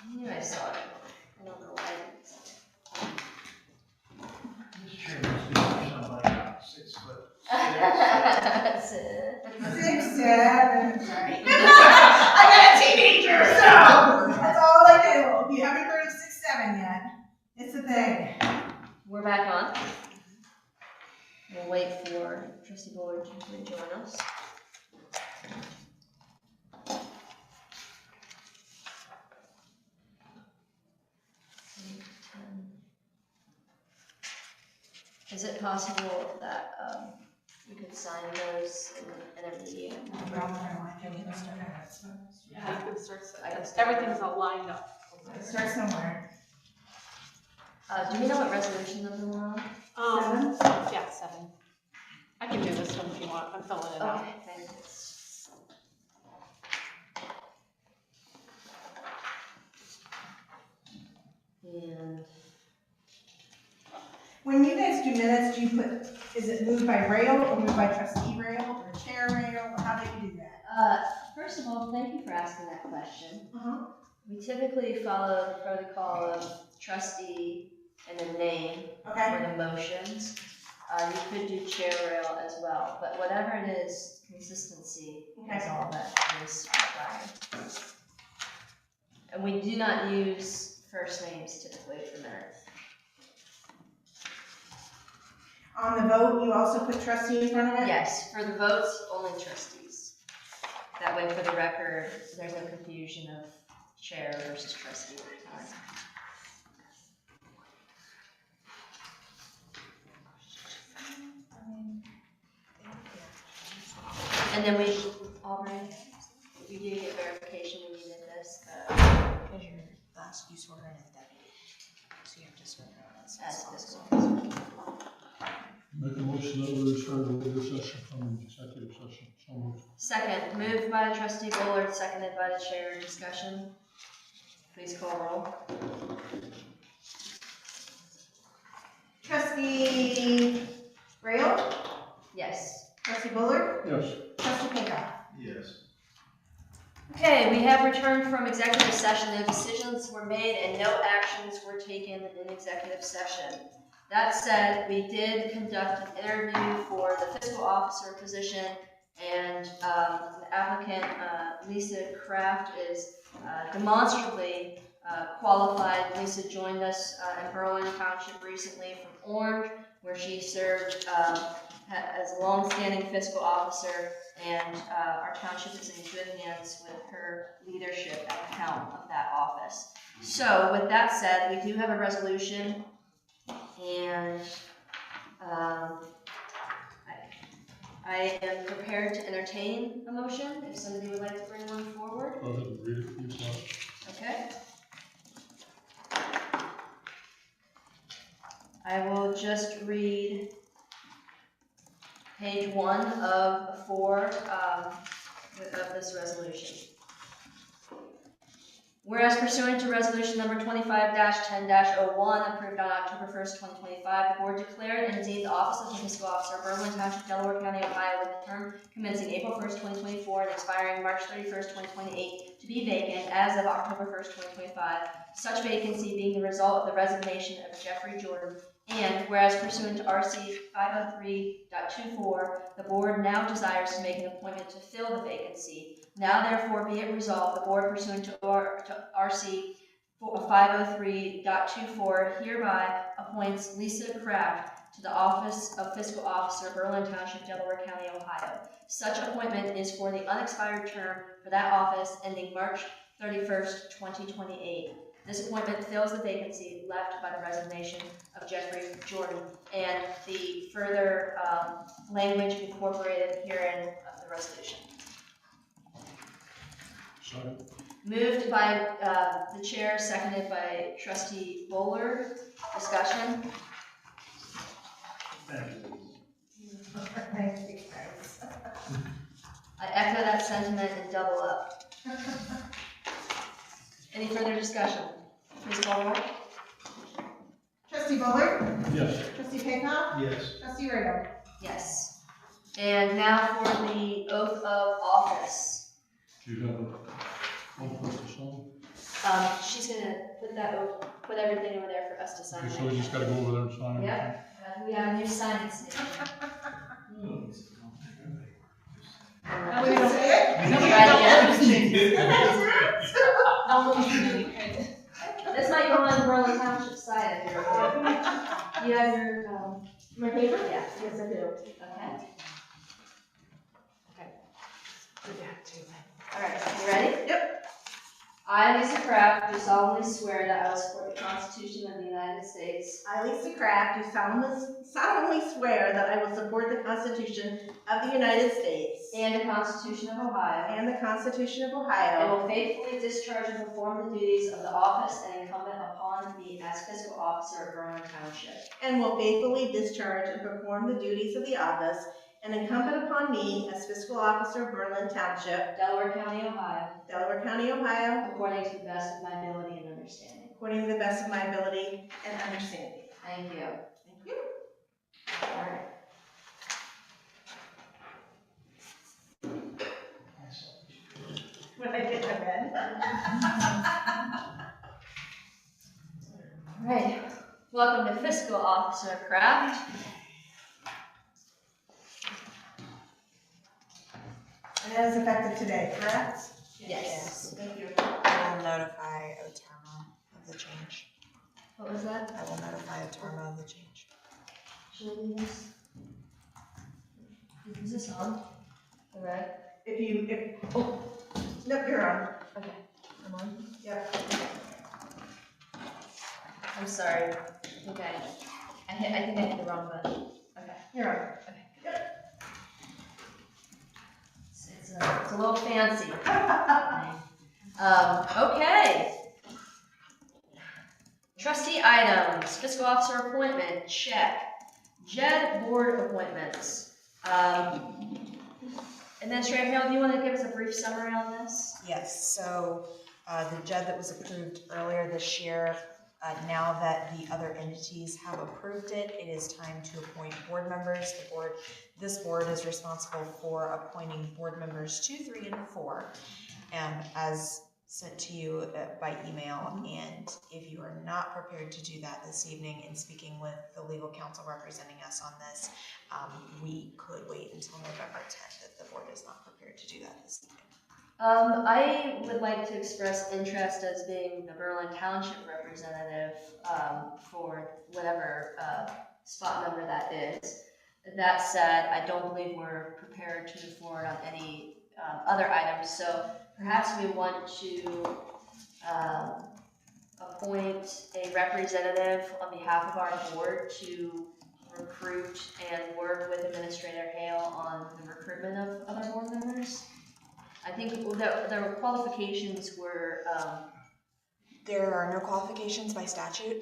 I knew I saw it. I don't know why I didn't see This chair must be for somebody about 6 foot. it. That's it. 6, 7, right. I got a teenager, so that's all I do. If you haven't heard of 6, 7 yet, it's a thing. We're back on. We'll wait for Trustee Bullard to rejoin us. Is it possible that we could sign those in a meeting? Yeah, I can start, everything's all lined up. Start somewhere. Do we know what resolution number we're on? Yeah, 7. I can do this one if you want, I'm filling it out. Okay, thank you. And When you guys do minutes, do you put, is it moved by rail or moved by trustee rail or chair rail? How do you do that? first of all, thank you for asking that question. Uh-huh. We typically follow the protocol of trustee and then name Okay. for the motions. You could do chair rail as well, but whatever it is, consistency is all that is required. And we do not use first names typically for minutes. On the vote, you also put trustee in front of it? Yes, for the votes, only trustees. That way, for the record, there's no confusion of chair versus trustee. And then we, Aubrey, we did get verification we needed this, Because your last, you swear in as deputy, so you have to swear in as as fiscal. fiscal. Make a motion that we return to regular session from executive session. So moved. Second, moved by Trustee Bullard, seconded by the chair. Discussion. Please call roll. Trustee Rail? Yes. Trustee Bullard? Yes. Trustee Paycock? Yes. Okay, we have returned from executive session. No decisions were made and no actions were taken in executive session. That said, we did conduct an interview for the fiscal officer position, and the applicant, Lisa Kraft, is demonstrably qualified. Lisa joined us in Berlin Township recently from Orange, where she served as a long-standing fiscal officer, and our township is in good hands with her leadership at the helm of that office. So with that said, we do have a resolution, and I am prepared to entertain a motion if somebody would like to bring one forward. Go ahead and read it, please. Okay. I will just read page 1 of 4 of this resolution. Whereas pursuant to resolution number 25-10-01, approved on October 1st, 2025, the board declared and deemed the office of the fiscal officer of Berlin Township, Delaware County, Ohio, with the term commencing April 1st, 2024 and expiring March 31st, 2028, to be vacant as of October 1st, 2025, such vacancy being the result of the resignation of Jeffrey Jordan. And whereas pursuant to RC 503.24, the board now desires to make an appointment to fill the vacancy. Now therefore be it resolved, the board pursuant to RC 503.24 hereby appoints Lisa Kraft to the office of fiscal officer, Berlin Township, Delaware County, Ohio. Such appointment is for the unexpired term for that office ending March 31st, 2028. This appointment fills the vacancy left by the resignation of Jeffrey Jordan, and the further language incorporated herein of the resolution. Second. Moved by the chair, seconded by Trustee Bullard. Discussion. Thank you. Thank you, guys. I echo that sentiment and double up. Any further discussion? Please call roll. Trustee Bullard? Yes. Trustee Paycock? Yes. Trustee Rail? Yes. And now for the oath of office. Do you have a one for the song? She's gonna put everything over there for us to sign. Okay, so we just gotta go over there and sign it. Yep, we have a new signing station. Oh, we don't see it? This might go on the Berlin Township side if you're okay. You have your, My paper? yeah, Yes, I do. okay. Okay. All right, you ready? Yep. I, Lisa Kraft, do solemnly swear that I will support the Constitution of the United States I, Lisa Kraft, do solemnly swear that I will support the Constitution of the United States and the Constitution of Ohio, and the Constitution of and Ohio, will faithfully discharge and perform the duties of the office and incumbent upon me as fiscal officer of Berlin Township. and will faithfully discharge and perform the duties of the office and incumbent upon me as fiscal officer of Berlin Township, Delaware County, Ohio, Delaware County, Ohio, according to the best of my ability and understanding. according to the best of my ability and understanding. Thank you. Thank you. All right. When I get to bed. All right. Welcome to Fiscal Officer Kraft. And that is effective today, correct? Yes. Thank you. I will notify Oterma of the change. What was that? I will notify Oterma of the change. Should I do this? Is this on? All right. Nope, you're on. Okay. I'm on. Yep. I'm sorry. Okay. I think I hit the wrong button. Okay. You're on. It's a little fancy. Okay. Trustee items, fiscal officer appointment, check. JED board appointments. Administrator Hale, do you want to give us a brief summary on this? Yes, so the JED that was approved earlier this year, now that the other entities have approved it, it is time to appoint board members. This board is responsible for appointing board members 2, 3, and 4, as sent to you by email. And if you are not prepared to do that this evening, in speaking with the legal counsel representing us on this, we could wait until November 10th if the board is not prepared to do that this evening. I would like to express interest as being the Berlin Township representative for whatever spot number that is. That said, I don't believe we're prepared to move forward on any other items, so perhaps we want to appoint a representative on behalf of our board to recruit and work with Administrator Hale on the recruitment of other board members. I think the qualifications were, There are no qualifications by statute.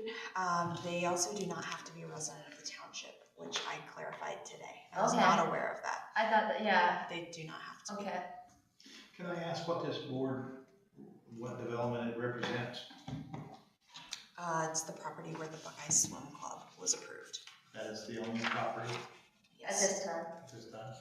They also do not have to be a resident of the township, which I clarified today. I was Okay. not aware of that. I thought that, yeah, They do not have to be. okay. Can I ask what this board, what development it represents? It's the property where the Buckeye Swim Club was approved. That is the only property At this time. at this time?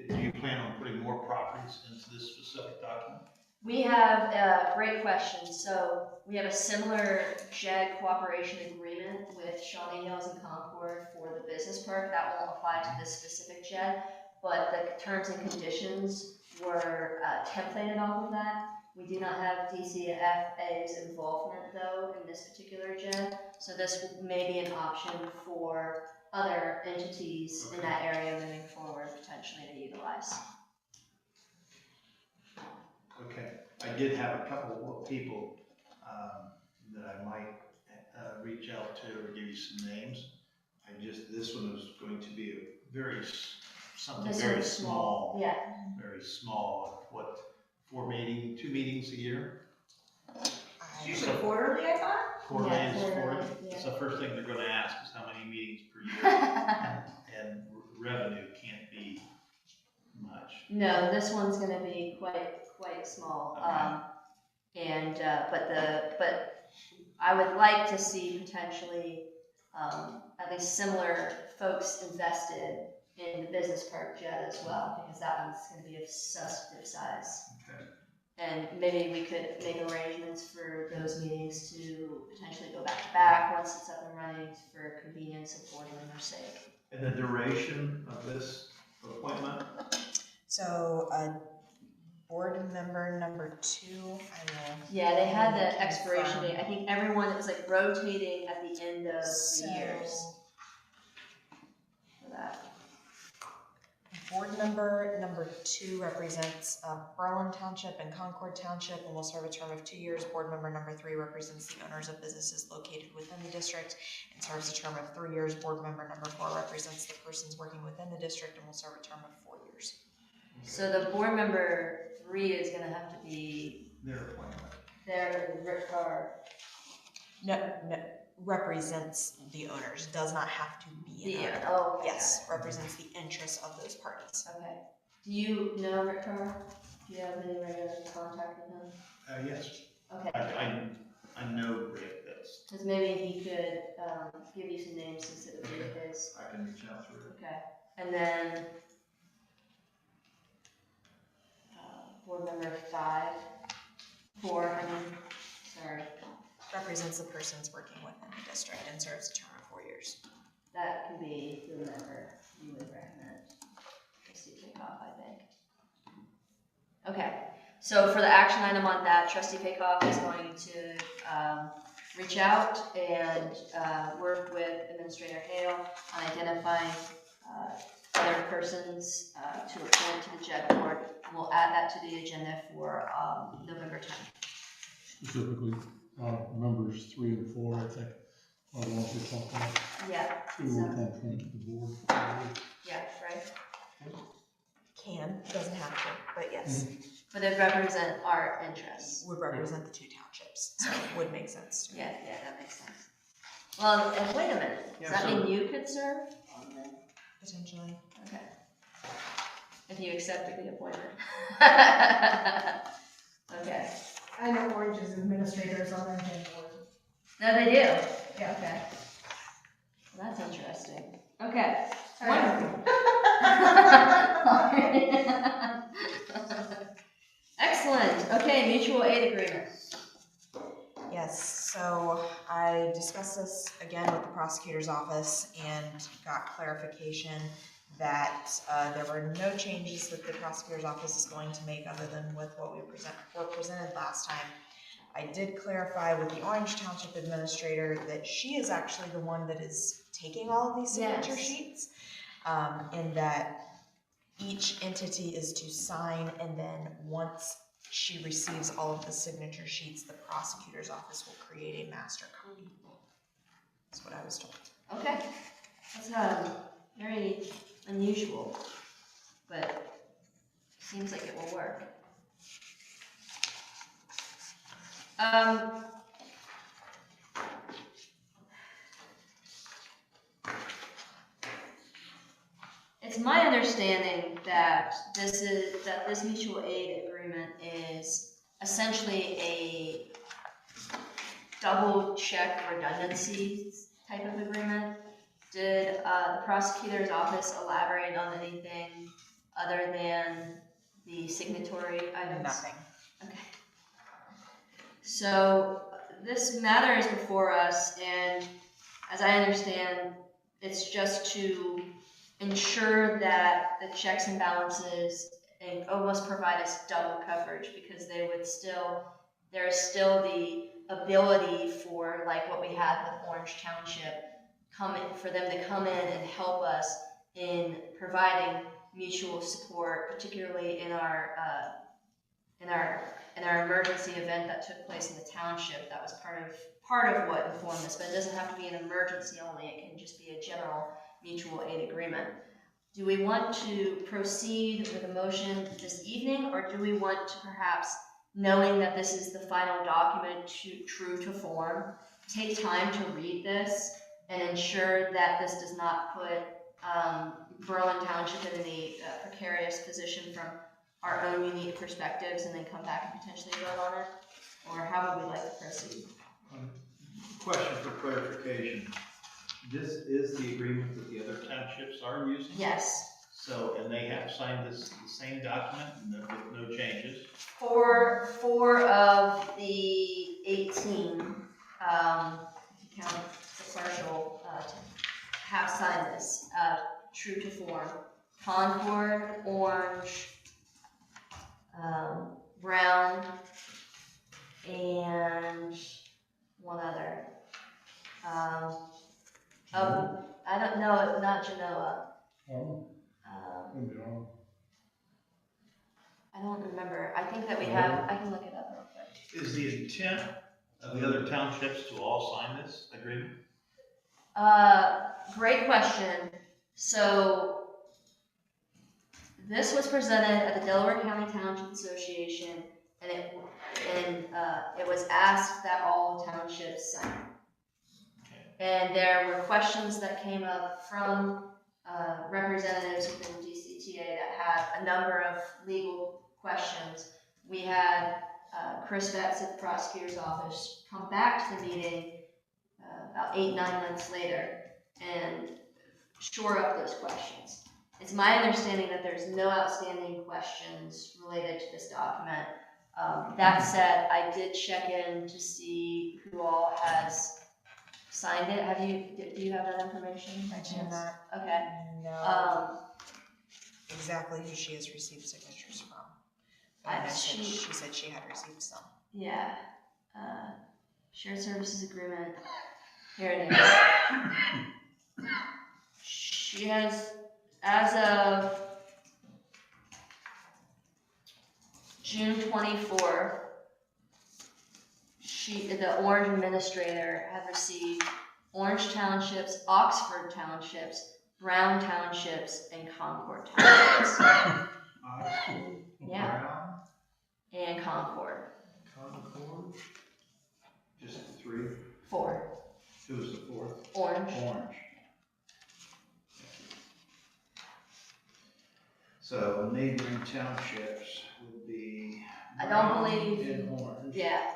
Do you plan on putting more properties into this specific document? We have a great question. So we have a similar JED cooperation agreement with Shawnee Hills and Concord for the business park. That won't apply to this specific JED, but the terms and conditions were templated off of that. We do not have DCFA's involvement though in this particular JED, so this may be an option for other entities in that area moving forward potentially to utilize. Okay, I did have a couple of people that I might reach out to or give you some names. This one was going to be something This very one's small, Yeah. very small. What, 2 meetings a year? Usually quarterly, I thought? Quarterly Yeah, is quarterly, 40. yeah. So first thing they're gonna ask is how many meetings per year, and revenue can't be much. No, this one's gonna be quite small. Okay. But I would like to see potentially at least similar folks invested in the business park JED as well, because that one's gonna be of substantive size. Okay. And maybe we could make arrangements for those meetings to potentially go back to back once it's up and running for convenience of board members' sake. And the duration of this appointment? So, board member number 2, I will. Yeah, they had the expiration date. I think everyone, it was like rotating at the end of the years for that. Board member number 2 represents Berlin Township and Concord Township and will serve a term of 2 years. Board member number 3 represents the owners of businesses located within the district and serves a term of 3 years. Board member number 4 represents the persons working within the district and will serve a term of 4 years. So the board member 3 is gonna have to be Their appointment. their, No, represents the owners, does not have to be an owner. oh, okay. Yes, represents the interests of those parties. Okay. Do you know Rick Carr? Do you have any regular contact with him? Yes. Okay. I know Rick, that's, Because maybe he could give you some names since it would be his. I can reach out through it. Okay. And then board member 4, I mean, sorry. Represents the persons working within the district and serves a term of 4 years. That can be whomever you would recommend. Trustee Paycoff, I think. Okay, so for the action item on that, Trustee Paycoff is going to reach out and work with Administrator Hale on identifying other persons to appoint to the JED board. We'll add that to the agenda for November 10th. Specifically, members 3 and 4, I think, are the ones we're talking about. Yeah. Who will come from the board. Yeah, right. Can, doesn't have to, but yes, But they represent our interests. would represent the 2 townships, so it would make sense. Yeah, that makes sense. Well, and wait a minute, does Yeah, that mean you could serve on the, Potentially. okay. If you accepted the appointment. Okay. I know Orange's administrators on their head board. No, they do? Yeah. Okay. Well, that's interesting. Okay. Wonderful. Excellent. Okay, mutual aid agreement. Yes, so I discussed this again with the prosecutor's office and got clarification that there were no changes that the prosecutor's office is going to make other than with what we were presented last time. I did clarify with the Orange Township Administrator that she is actually the one that is taking all of these signature Yes. sheets, and that each entity is to sign, and then once she receives all of the signature sheets, the prosecutor's office will create a master copy. That's what I was told. Okay. That's very unusual, but seems like it will work. It's my understanding that this mutual aid agreement is essentially a double check redundancy type of agreement. Did the prosecutor's office elaborate on anything other than the signatory items? Nothing. Okay. So this matter is before us, and as I understand, it's just to ensure that the checks and balances and almost provide us double coverage, because there is still the ability for, like what we had with Orange Township, for them to come in and help us in providing mutual support, particularly in our emergency event that took place in the township. That was part of what informed this, but it doesn't have to be an emergency only. It can just be a general mutual aid agreement. Do we want to proceed with a motion this evening, or do we want to perhaps, knowing that this is the final document true to form, take time to read this and ensure that this does not put Berlin Township in any precarious position from our own unique perspectives, and then come back and potentially vote on it? Or how would we like to proceed? Question for clarification. This is the agreement that the other townships are using? Yes. So, and they have signed this, the same document with no changes. Four of the 18, if you count the partial, have signed this, true to form. Concord, Orange, Brown, and one other. I don't know, not Genoa. Oh, Um, yeah. I don't remember. I think that we have, I can look it up real quick. Is the intent of the other townships to all sign this agreement? Great question. So, this was presented at the Delaware County Township Association, and it was asked that all townships sign. And there were questions that came up from representatives within DCTA that had a number of legal questions. We had Chris Betts at the prosecutor's office come back to the meeting about 8-9 months later and shore up those questions. It's my understanding that there's no outstanding questions related to this document. That said, I did check in to see who all has signed it. Do you have that information? I do not Okay. know exactly who she has received signatures from. But I know She- she said she had received some. Yeah. Shared services agreement. Here it is. She has, as of June 24th, the Orange administrator had received Orange Townships, Oxford Townships, Brown Townships, and Concord Townships. Yeah. Brown, And Concord. Concord, just the three. 4. Who was the fourth? Orange. Orange. So neighboring townships would be. I don't Brown believe- and Orange. Yeah.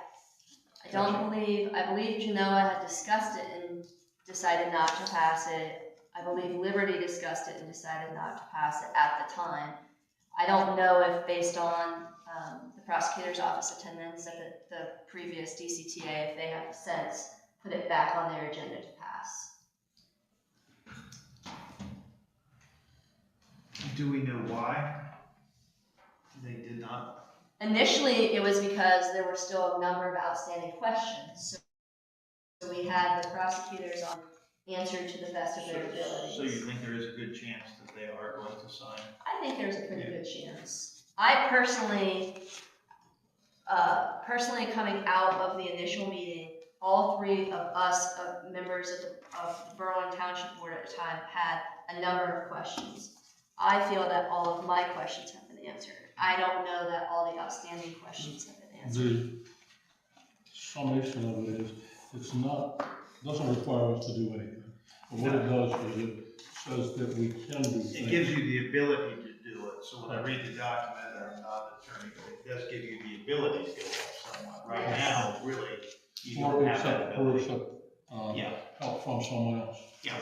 I believe Genoa had discussed it and decided not to pass it. I believe Liberty discussed it and decided not to pass it at the time. I don't know if based on the prosecutor's office attendance at the previous DCTA, if they have since put it back on their agenda to pass. Do we know why they did not? Initially, it was because there were still a number of outstanding questions. So we had the prosecutors on answer to the best of their abilities. So you think there is a good chance that they are going to sign? I think there's a pretty good chance. I personally coming out of the initial meeting, all three of us, members of the Berlin Township Board at the time, had a number of questions. I feel that all of my questions have been answered. I don't know that all the outstanding questions have been answered. The summation of it is, doesn't require us to do anything. But what it does is it says that we can do things. It gives you the ability to do it, so when I read the document, I'm not an attorney, but it does give you the ability to do it somewhat. Right now, really, you don't have that ability. Yeah. Help from someone else. Yeah.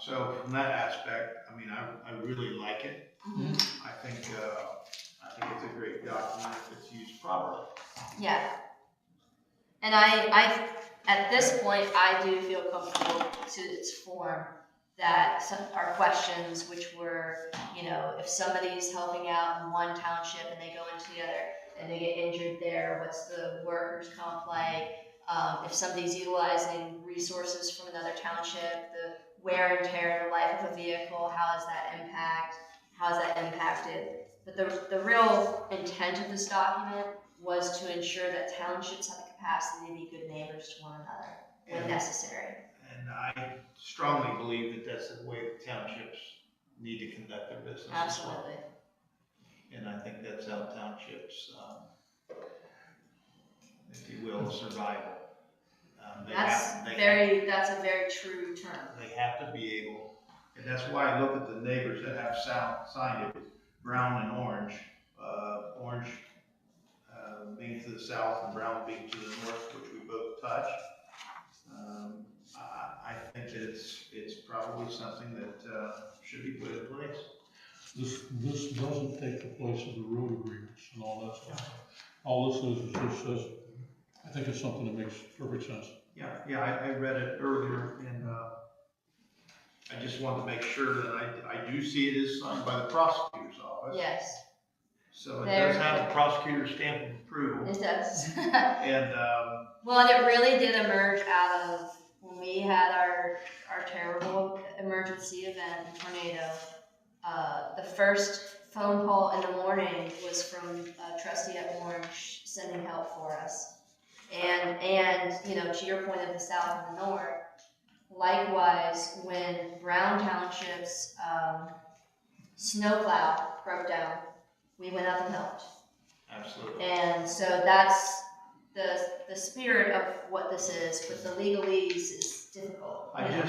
So from that aspect, I mean, I really like it. Mhm. I think it's a great document if it's used properly. Yeah. And I at this point, I do feel comfortable to its form that our questions, which were, if somebody's helping out in one township and they go into the other and they get injured there, what's the workers' comp like? If somebody's utilizing resources from another township, the wear and tear in the life of a vehicle, how is that impacted? But the real intent of this document was to ensure that townships have the capacity to be good neighbors to one another when necessary. And I strongly believe that that's the way the townships need to conduct their business as well. Absolutely. And I think that's how townships, if you will, survival. That's a very true term. They have to be able, and that's why I look at the neighbors that have signed it, Brown and Orange. Orange being to the south and Brown being to the north, which we both touch. I think that it's probably something that should be put in place. This doesn't take the place of the road agreements and all that stuff. All this is just says, I think it's something that makes perfect sense. Yeah, I read it earlier, and, I just wanted to make sure that I do see it is signed by the prosecutor's office. Yes, So it There- does have a prosecutor's stamp of approval, it does. and, Well, and it really did emerge out of when we had our terrible emergency event, tornado. The first phone call in the morning was from a trustee at Orange sending help for us. And you know, to your point of the south and the north, likewise, when Brown Township's snowplow broke down, we went up and helped. absolutely. And so that's the spirit of what this is, but the legalese is difficult. you know?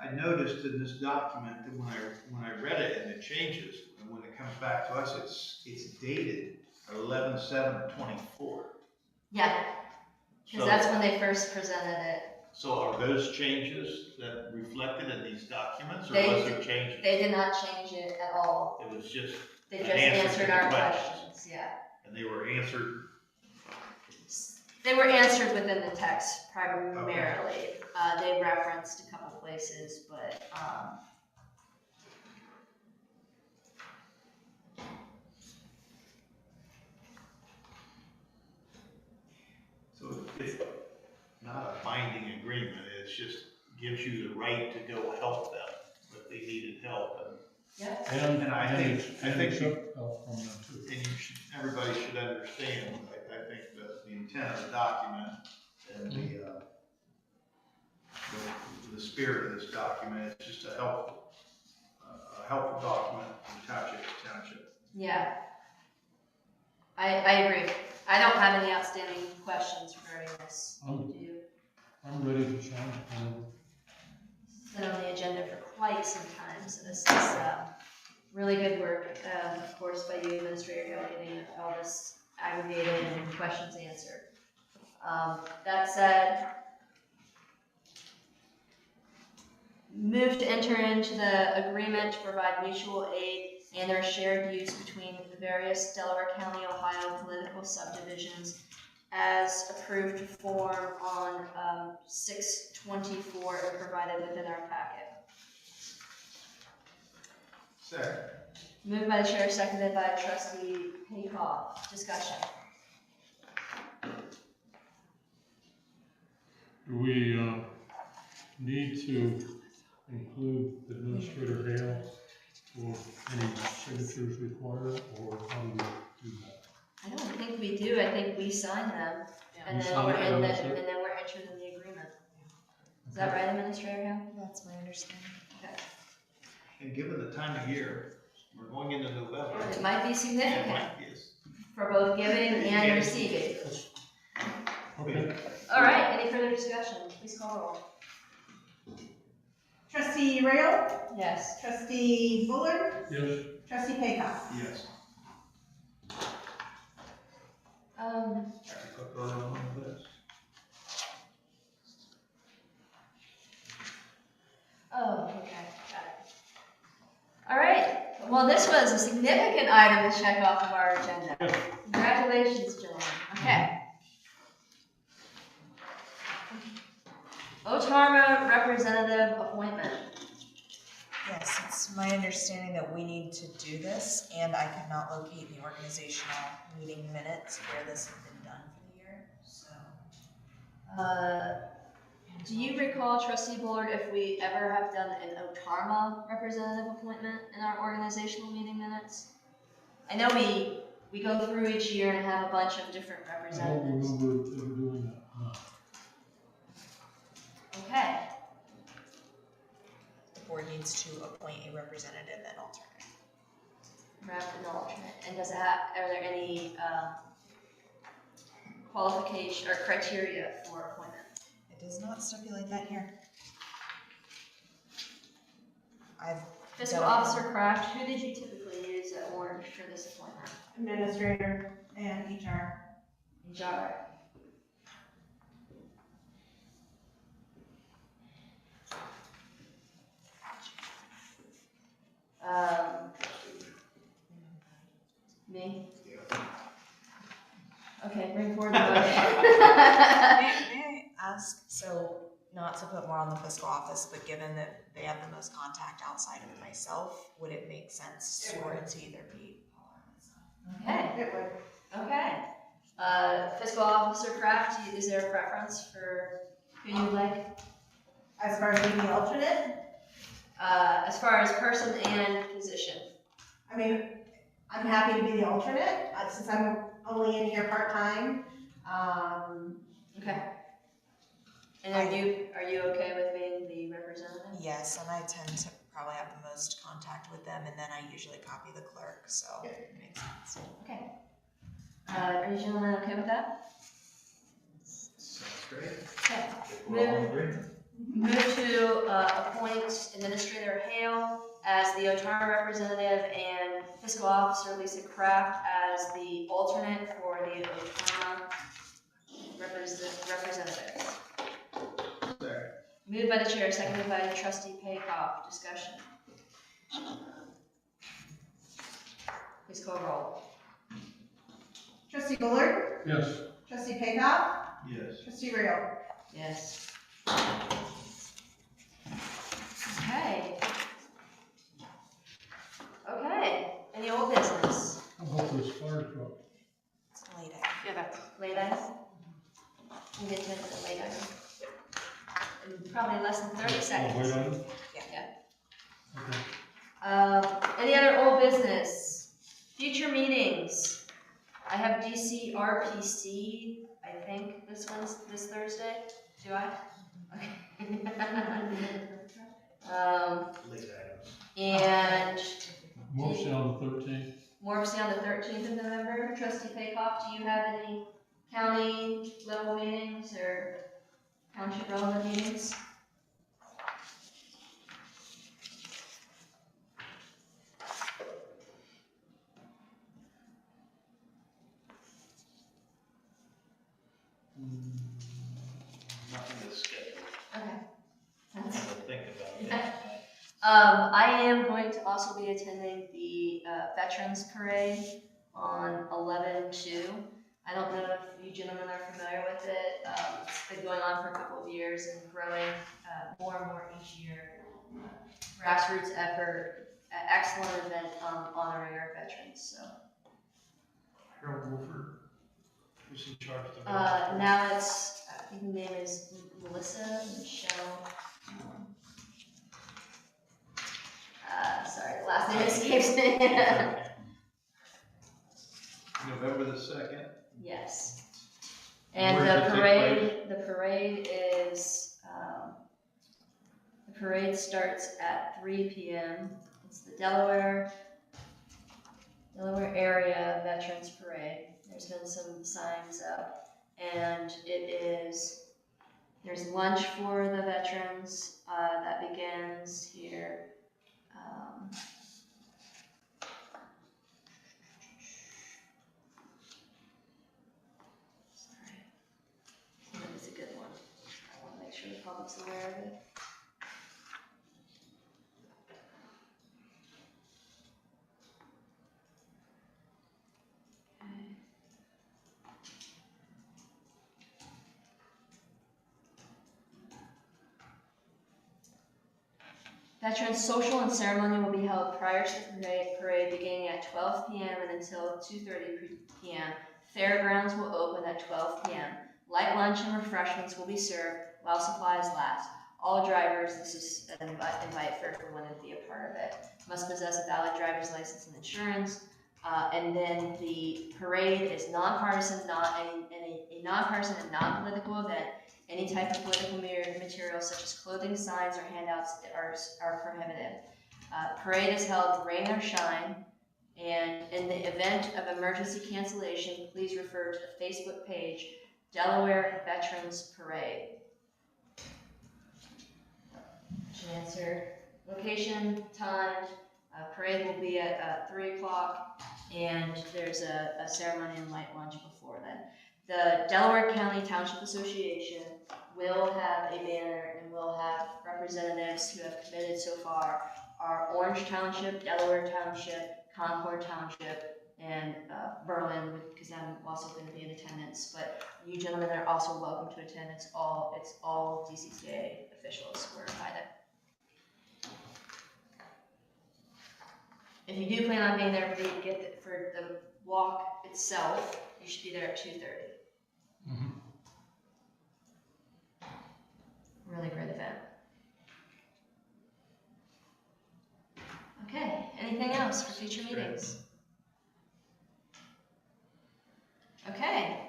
I noticed in this document that when I read it and it changes, and when it comes back to us, it's dated 11/7/24. Yeah, because that's when they first presented it. So are those changes that reflected in these documents, or They- was there changes? They did not change it at all. It was just, They An just answer to answered the our questions. questions, yeah. and they were answered, They were answered within the text primarily. They referenced a couple places, but, so it's not a binding agreement, it's just gives you the right to go help them if they needed help, yeah. And I think you- accept help from them too. and you should, everybody should understand, I think that the intent of the document and the spirit of this document is just a helpful document from township to township. Yeah. I agree. I don't have any outstanding questions regarding this. I'm- Do you? I'm ready to sign it. It's been on the agenda for quite some time, so this is really good work, of course, by you, Administrator Hill, getting all this aggregated and questions answered. That said, move to enter into the agreement to provide mutual aid and or shared use between the various Delaware County, Ohio political subdivisions as approved form on 6/24 and provided within our packet. Second. Moved by the chair, seconded by trustee Haycock. Discussion. Do we, need to include Administrator Hale for any signatures required, or how do we do that? I don't think we do. I think we sign them, and You then sign we're it, and that's it? and then we're entered in the agreement. Is that right, Administrator Hill? That's my understanding. Okay. And given the time of year, we're going into November. It might be It significant might be, for both giving and receiving. Okay. All right. Any further discussion? Please call roll. Trustee Rail, Yes. trustee Bullard, Yes, trustee Paycock. yes. I can put Berlin on the list. Oh, okay, got it. All right, well, this was a significant item to check off of our agenda. Congratulations, gentlemen. Okay. Otarma representative appointment. Yes, it's my understanding that we need to do this, and I could not locate the organizational meeting minutes where this had been done for the year, so. Do you recall, trustee Bullard, if we ever have done an Otarma representative appointment in our organizational meeting minutes? I know we go through each year and have a bunch of different I don't representatives. remember ever doing that, no. Okay, The board needs to appoint a representative and alternate. rep and alternate. And does it have, are there any qualification or criteria for appointment? It does not stipulate that here. I've Fiscal done- Officer Kraft, who did you typically use at Orange for this appointment? Administrator and HR. HR. for the motion. May I ask, so not to put more on the fiscal office, but given that they have the most contact outside of myself, would it make sense for it to either be Paul or myself? Okay, It would. okay. Fiscal Officer Kraft, is there a preference for who you would like? As far as being the alternate, As far as person and position? I mean, I'm happy to be the alternate, since I'm only in here part-time. Okay. And are you okay with being the representative? Yes, and I tend to probably have the most contact with them, and then I usually copy the clerk, so it makes sense. Okay. Are you gentlemen okay with that? Sounds great. Okay. If we're all in agreement. Move to appoint Administrator Hale as the OTARA representative and Fiscal Officer Lisa Kraft as the alternate for the OTARA representative. Second. Moved by the chair, seconded by Trustee Paycoff. Discussion. Please call roll. Trustee Bullard, Yes. Trustee Paycoff, Yes. Trustee Real. Yes. Okay. Okay. Any old business? How about this fire truck? It's late. Yeah, that's, Late item? We'll get to it in the late item. In probably less than 30 seconds. Wait on it? Yeah. Okay. Any other old business? Future meetings. I have DCRPC, I think this Thursday. Do I? Okay. Late items. And Mostly on the 13th. Morpsey on the 13th of November. Trustee Paycoff, do you have any county level meetings or township relevant meetings? Nothing to schedule. Okay. I'll think about it. Yeah. I am going to also be attending the Veterans Parade on 11/2. I don't know if you gentlemen are familiar with it. It's been going on for a couple of years and growing more and more each year. Grassroots effort, excellent event honoring our veterans. So Harold Wolford, who's in charge of the. now it's, I think the name is Michelle. Sorry, the last name escapes me. November the 2nd. Yes. And Where does it take the parade starts at 3 p.m. It's the Delaware area Veterans Parade. There's been some signs up, and there's lunch for the veterans that begins here. That was a good one. I want to make sure the public's aware of it. Okay. Veterans social and ceremony will be held prior to the parade beginning at 12 p.m. and until 2:30 p.m. Fairgrounds will open at 12 p.m. Light lunch and refreshments will be served while supplies last. All drivers, this is an invite for everyone to be a part of it, must possess a valid driver's license and insurance. And then the parade is nonpartisan, a nonpartisan and non-political event. Any type of political material such as clothing, signs, or handouts are prohibited. Parade is held rain or shine, and in the event of emergency cancellation, please refer to the Facebook page, Delaware Veterans Parade. Should answer location, time. Parade will be at 3 o'clock, and there's a ceremony and light lunch before then. The Delaware County Township Association will have a banner and will have representatives who have committed so far are Orange Township, Delaware Township, Concord Township, and Berlin, because I'm also going to be in attendance. But you gentlemen are also welcome to attend. It's all DCCA officials who are invited. If you do plan on being there, please for the walk itself, you should be there at 2:30. Mhm. Really great event. Okay, anything else for future meetings? Okay,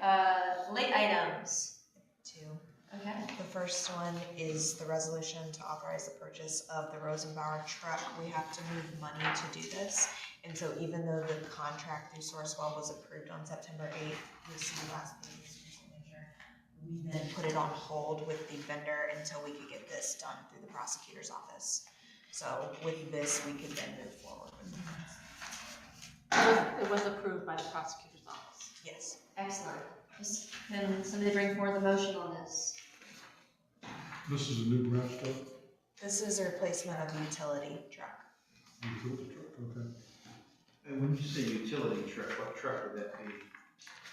late items. Two. Okay. The first one is the resolution to authorize the purchase of the Rosenbauer truck. We have to move money to do this. And so even though the contract through Sourcewell was approved on September 8th, you'll see last page, signature, we then put it on hold with the vendor until we could get this done through the prosecutor's office. So with this, we could then move forward with the It was approved by the prosecutor's office. Yes. Excellent. Can somebody bring forward the motion on this? This is a new grant stuff? This is a replacement of the utility truck. Utility truck, okay. And when you say utility truck, what truck would that be?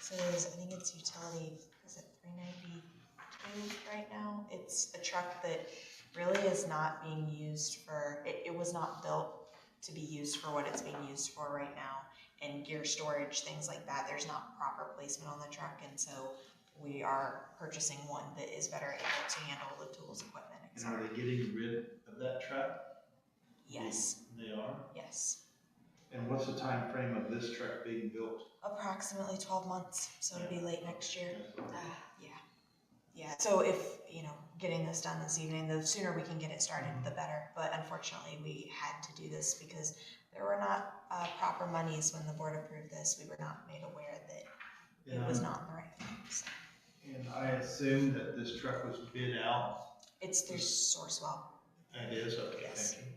So it is, I think it's utility, is it 392 right now? It's a truck that really is not being used for, it was not built to be used for what it's being used for right now. And gear storage, things like that, there's not proper placement on the truck, and so we are purchasing one that is better able to handle the tools, equipment, And are etc. they getting rid of that truck? Yes, They are? yes. And what's the time frame of this truck being built? Approximately 12 months, so it'll be late next year. Yeah. Yeah, so if, getting this done this evening, the sooner we can get it started, the better. But unfortunately, we had to do this because there were not proper monies when the board approved this. We were not made aware that it was not in the right things. And I assume that this truck was bid out? It's through Sourcewell. It is, okay, Yes. thank you.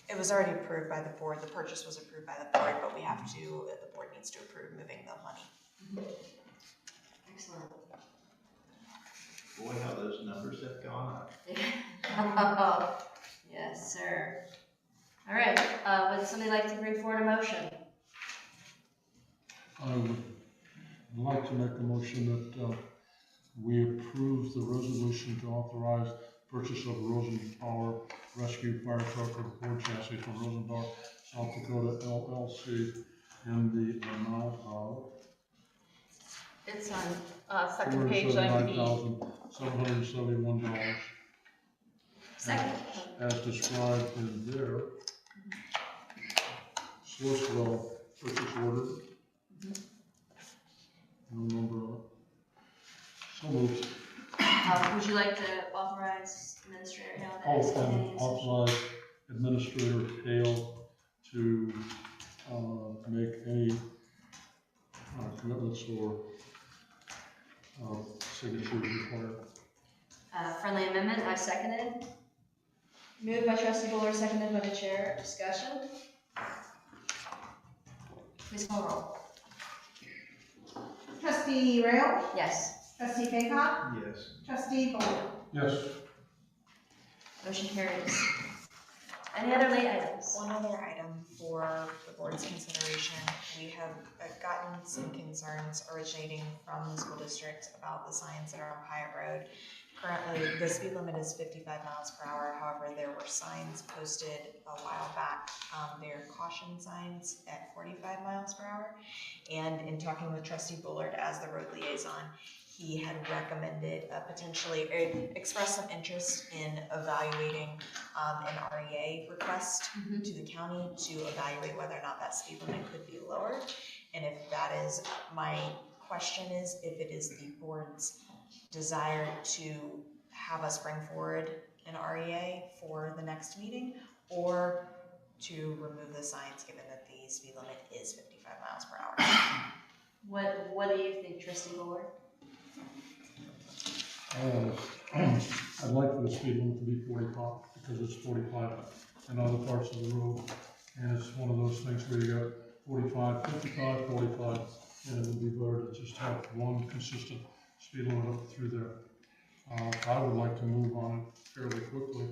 It was already approved by the board. The purchase was approved by the board, but the board needs to approve moving the money. Excellent. Boy, how those numbers have gone up. Yes, sir. All right, would somebody like to bring forward a motion? I would like to make a motion that we approve the resolution to authorize purchase of Rosenbauer Rescue Fire Truck with Ford chassis from Rosenbauer, South Dakota LLC in the amount of It's on second page, like B. $479,771 Second. as described in their Sourcewell purchase order. No number on it. So moved. Would you like to authorize Administrator Hale to Oh, execute any and decision? authorize Administrator Hale to make any commitments or signatures required. Friendly amendment, I seconded. Moved by Trustee Buller, seconded by the Chair. Discussion? Please call roll. Trustee Rail, Yes. trustee Faycott, Yes. trustee Boyd. Yes. Motion carries. Any other late items? One other item for the board's consideration, we have gotten some concerns originating from the school district about the signs that are on Pyatt Road. Currently, the speed limit is 55 miles per hour, however, there were signs posted a while back, they're caution signs at 45 miles per hour. And in talking with Trustee Bullard as the road liaison, he had recommended expressed some interest in evaluating an REA request to the county to evaluate whether or not that speed limit could be lowered. And if that is, my question is, if it is the board's desire to have us bring forward an REA for the next meeting, or to remove the signs given that the speed limit is 55 miles per hour. What do you think, Trustee Buller? I'd like for the speed limit to be 45 because it's 45 in other parts of the road. And it's one of those things where you got 45, 55, 45, and it would be better to just have one consistent speed limit up through there. I would like to move on it fairly quickly,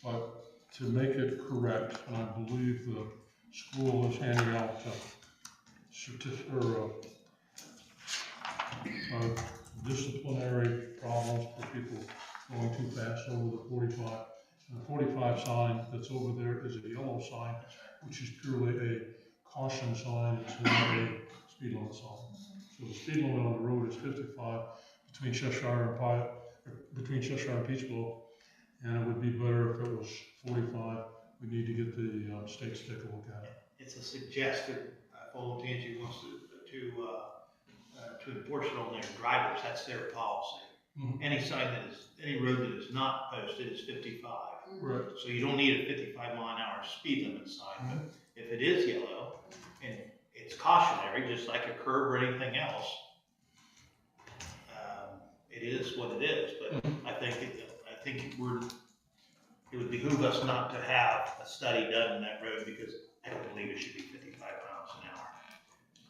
but to make it correct, and I believe the school is handing out disciplinary problems for people going too fast over the 45. And the 45 sign that's over there is a yellow sign, which is purely a caution sign. It's not a speed limit sign. So the speed limit on the road is 55 between Cheshire and Peachboro. And it would be better if it was 45. We need to get the state to take a look at it. It's a suggested, Angie wants to enforce it on their drivers, that's their policy. Mhm. Any road that is not posted is 55. Right. So you don't need a 55-mile-an-hour speed limit sign, but if it is yellow and it's cautionary, just like a curb or anything else, it is what it is. But I think it would behoove us not to have a study done on that road because I don't believe it should be 55 miles an hour.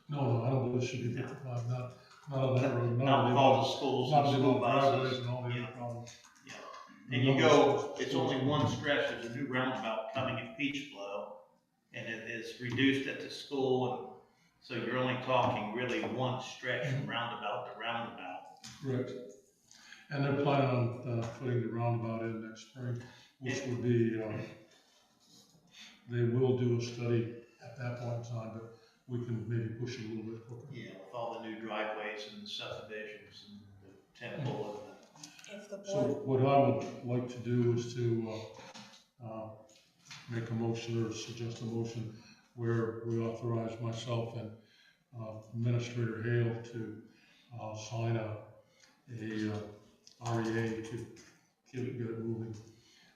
No, I don't believe it should be 55, not on that road. Not with all the schools Not and with school all the driveways buses. and all the Yeah. other problems. And you go, it's only one stretch, there's a new roundabout coming at Peachboro, and it is reduced at the school, and so you're only talking really one stretch from roundabout to roundabout. Correct. And they're planning on putting the roundabout in next spring, which would be, they will do a study at that point in time, but we can maybe push it a little bit quicker. Yeah, with all the new driveways and the subdivisions and the temple and If the So board, what I would like to do is to make a motion or suggest a motion where we authorize myself and Administrator Hale to sign a REA to get it moving.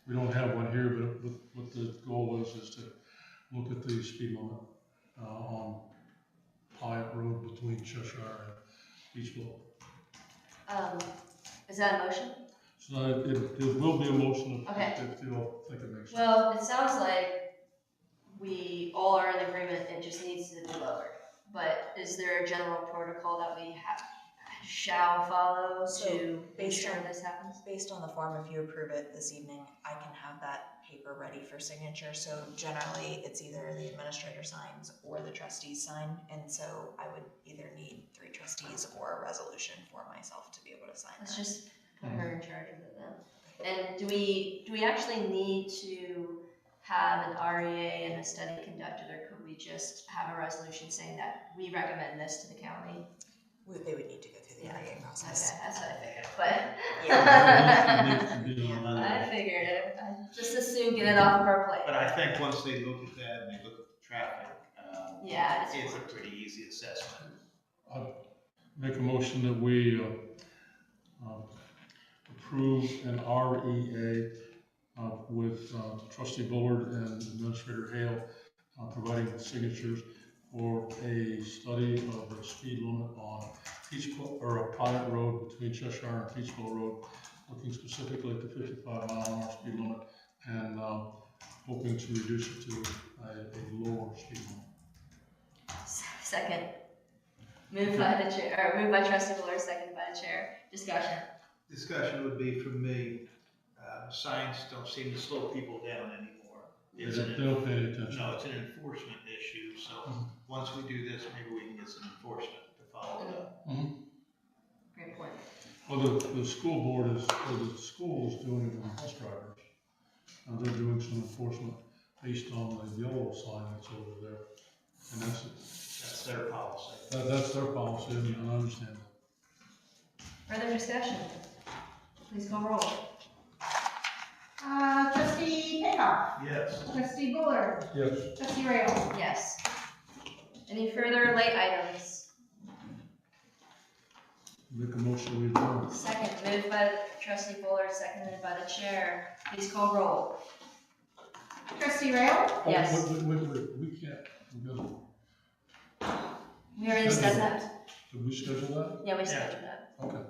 We don't have one here, but what the goal is to look at the speed limit on Hyatt Road between Cheshire and Peachboro. Is that a motion? So it will be a motion Okay. if you all think it makes sense. Well, it sounds like we all are in agreement, it just needs to be lowered. But is there a general protocol that we shall follow So, to based ensure on- this happens? based on the form, if you approve it this evening, I can have that paper ready for signature. So generally, it's either the administrator signs or the trustees sign. And so I would either need 3 trustees or a resolution for myself to be able to sign Let's that. just put her in charge of it then. And do we actually need to have an REA and a study conducted, or could we just have a resolution saying that we recommend this to the county? They would need to go through the IA Okay, process. that's what I figured, but. It needs to be on the- I figured it, I just as soon get it off of our plate. But I think once they look at that and they look at the traffic, Yeah, it's a pretty easy assessment. Make a motion that we approve an REA with Trustee Bullard and Administrator Hale providing signatures for a study of the speed limit on Pilot Road between Cheshire and Peachboro Road, looking specifically at the 55-mile-an-hour speed limit and hoping to reduce it to a lower speed limit. Second. Moved by the chair, or moved by Trustee Bullard, seconded by the chair. Discussion. Discussion would be from me, signs don't seem to slow people down anymore. It's They an don't pay any attention. No, it's an enforcement issue, so once we do this, maybe we can get some enforcement to follow it up. Great point. Well, the school board is, or the school is doing it on bus drivers. And they're doing some enforcement based on the yellow sign that's over there. And That's their policy. that's their policy, and I understand that. Further discussion? Please call roll. Trustee Pickoff, Yes. Trustee Bullard, Yes. Trustee Rail. Yes. Any further late items? Make a motion, we adjourn. Second, moved by Trustee Bullard, seconded by the chair. Please call roll. Trustee Rail, Yes. Oh, wait, we can't, because, We already said that. did we schedule that? Yeah, we scheduled that. Okay.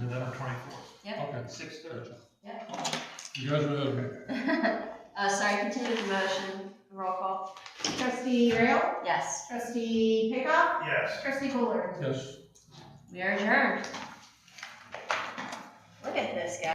November 24th. Okay. 6:30. Gotcha. Yeah. You guys are ahead of me. Sorry, continue the motion. Roll call. Trustee Rail, Yes. Trustee Pickoff, Yes. Trustee Bullard. Yes. We are adjourned. Look at this, guys.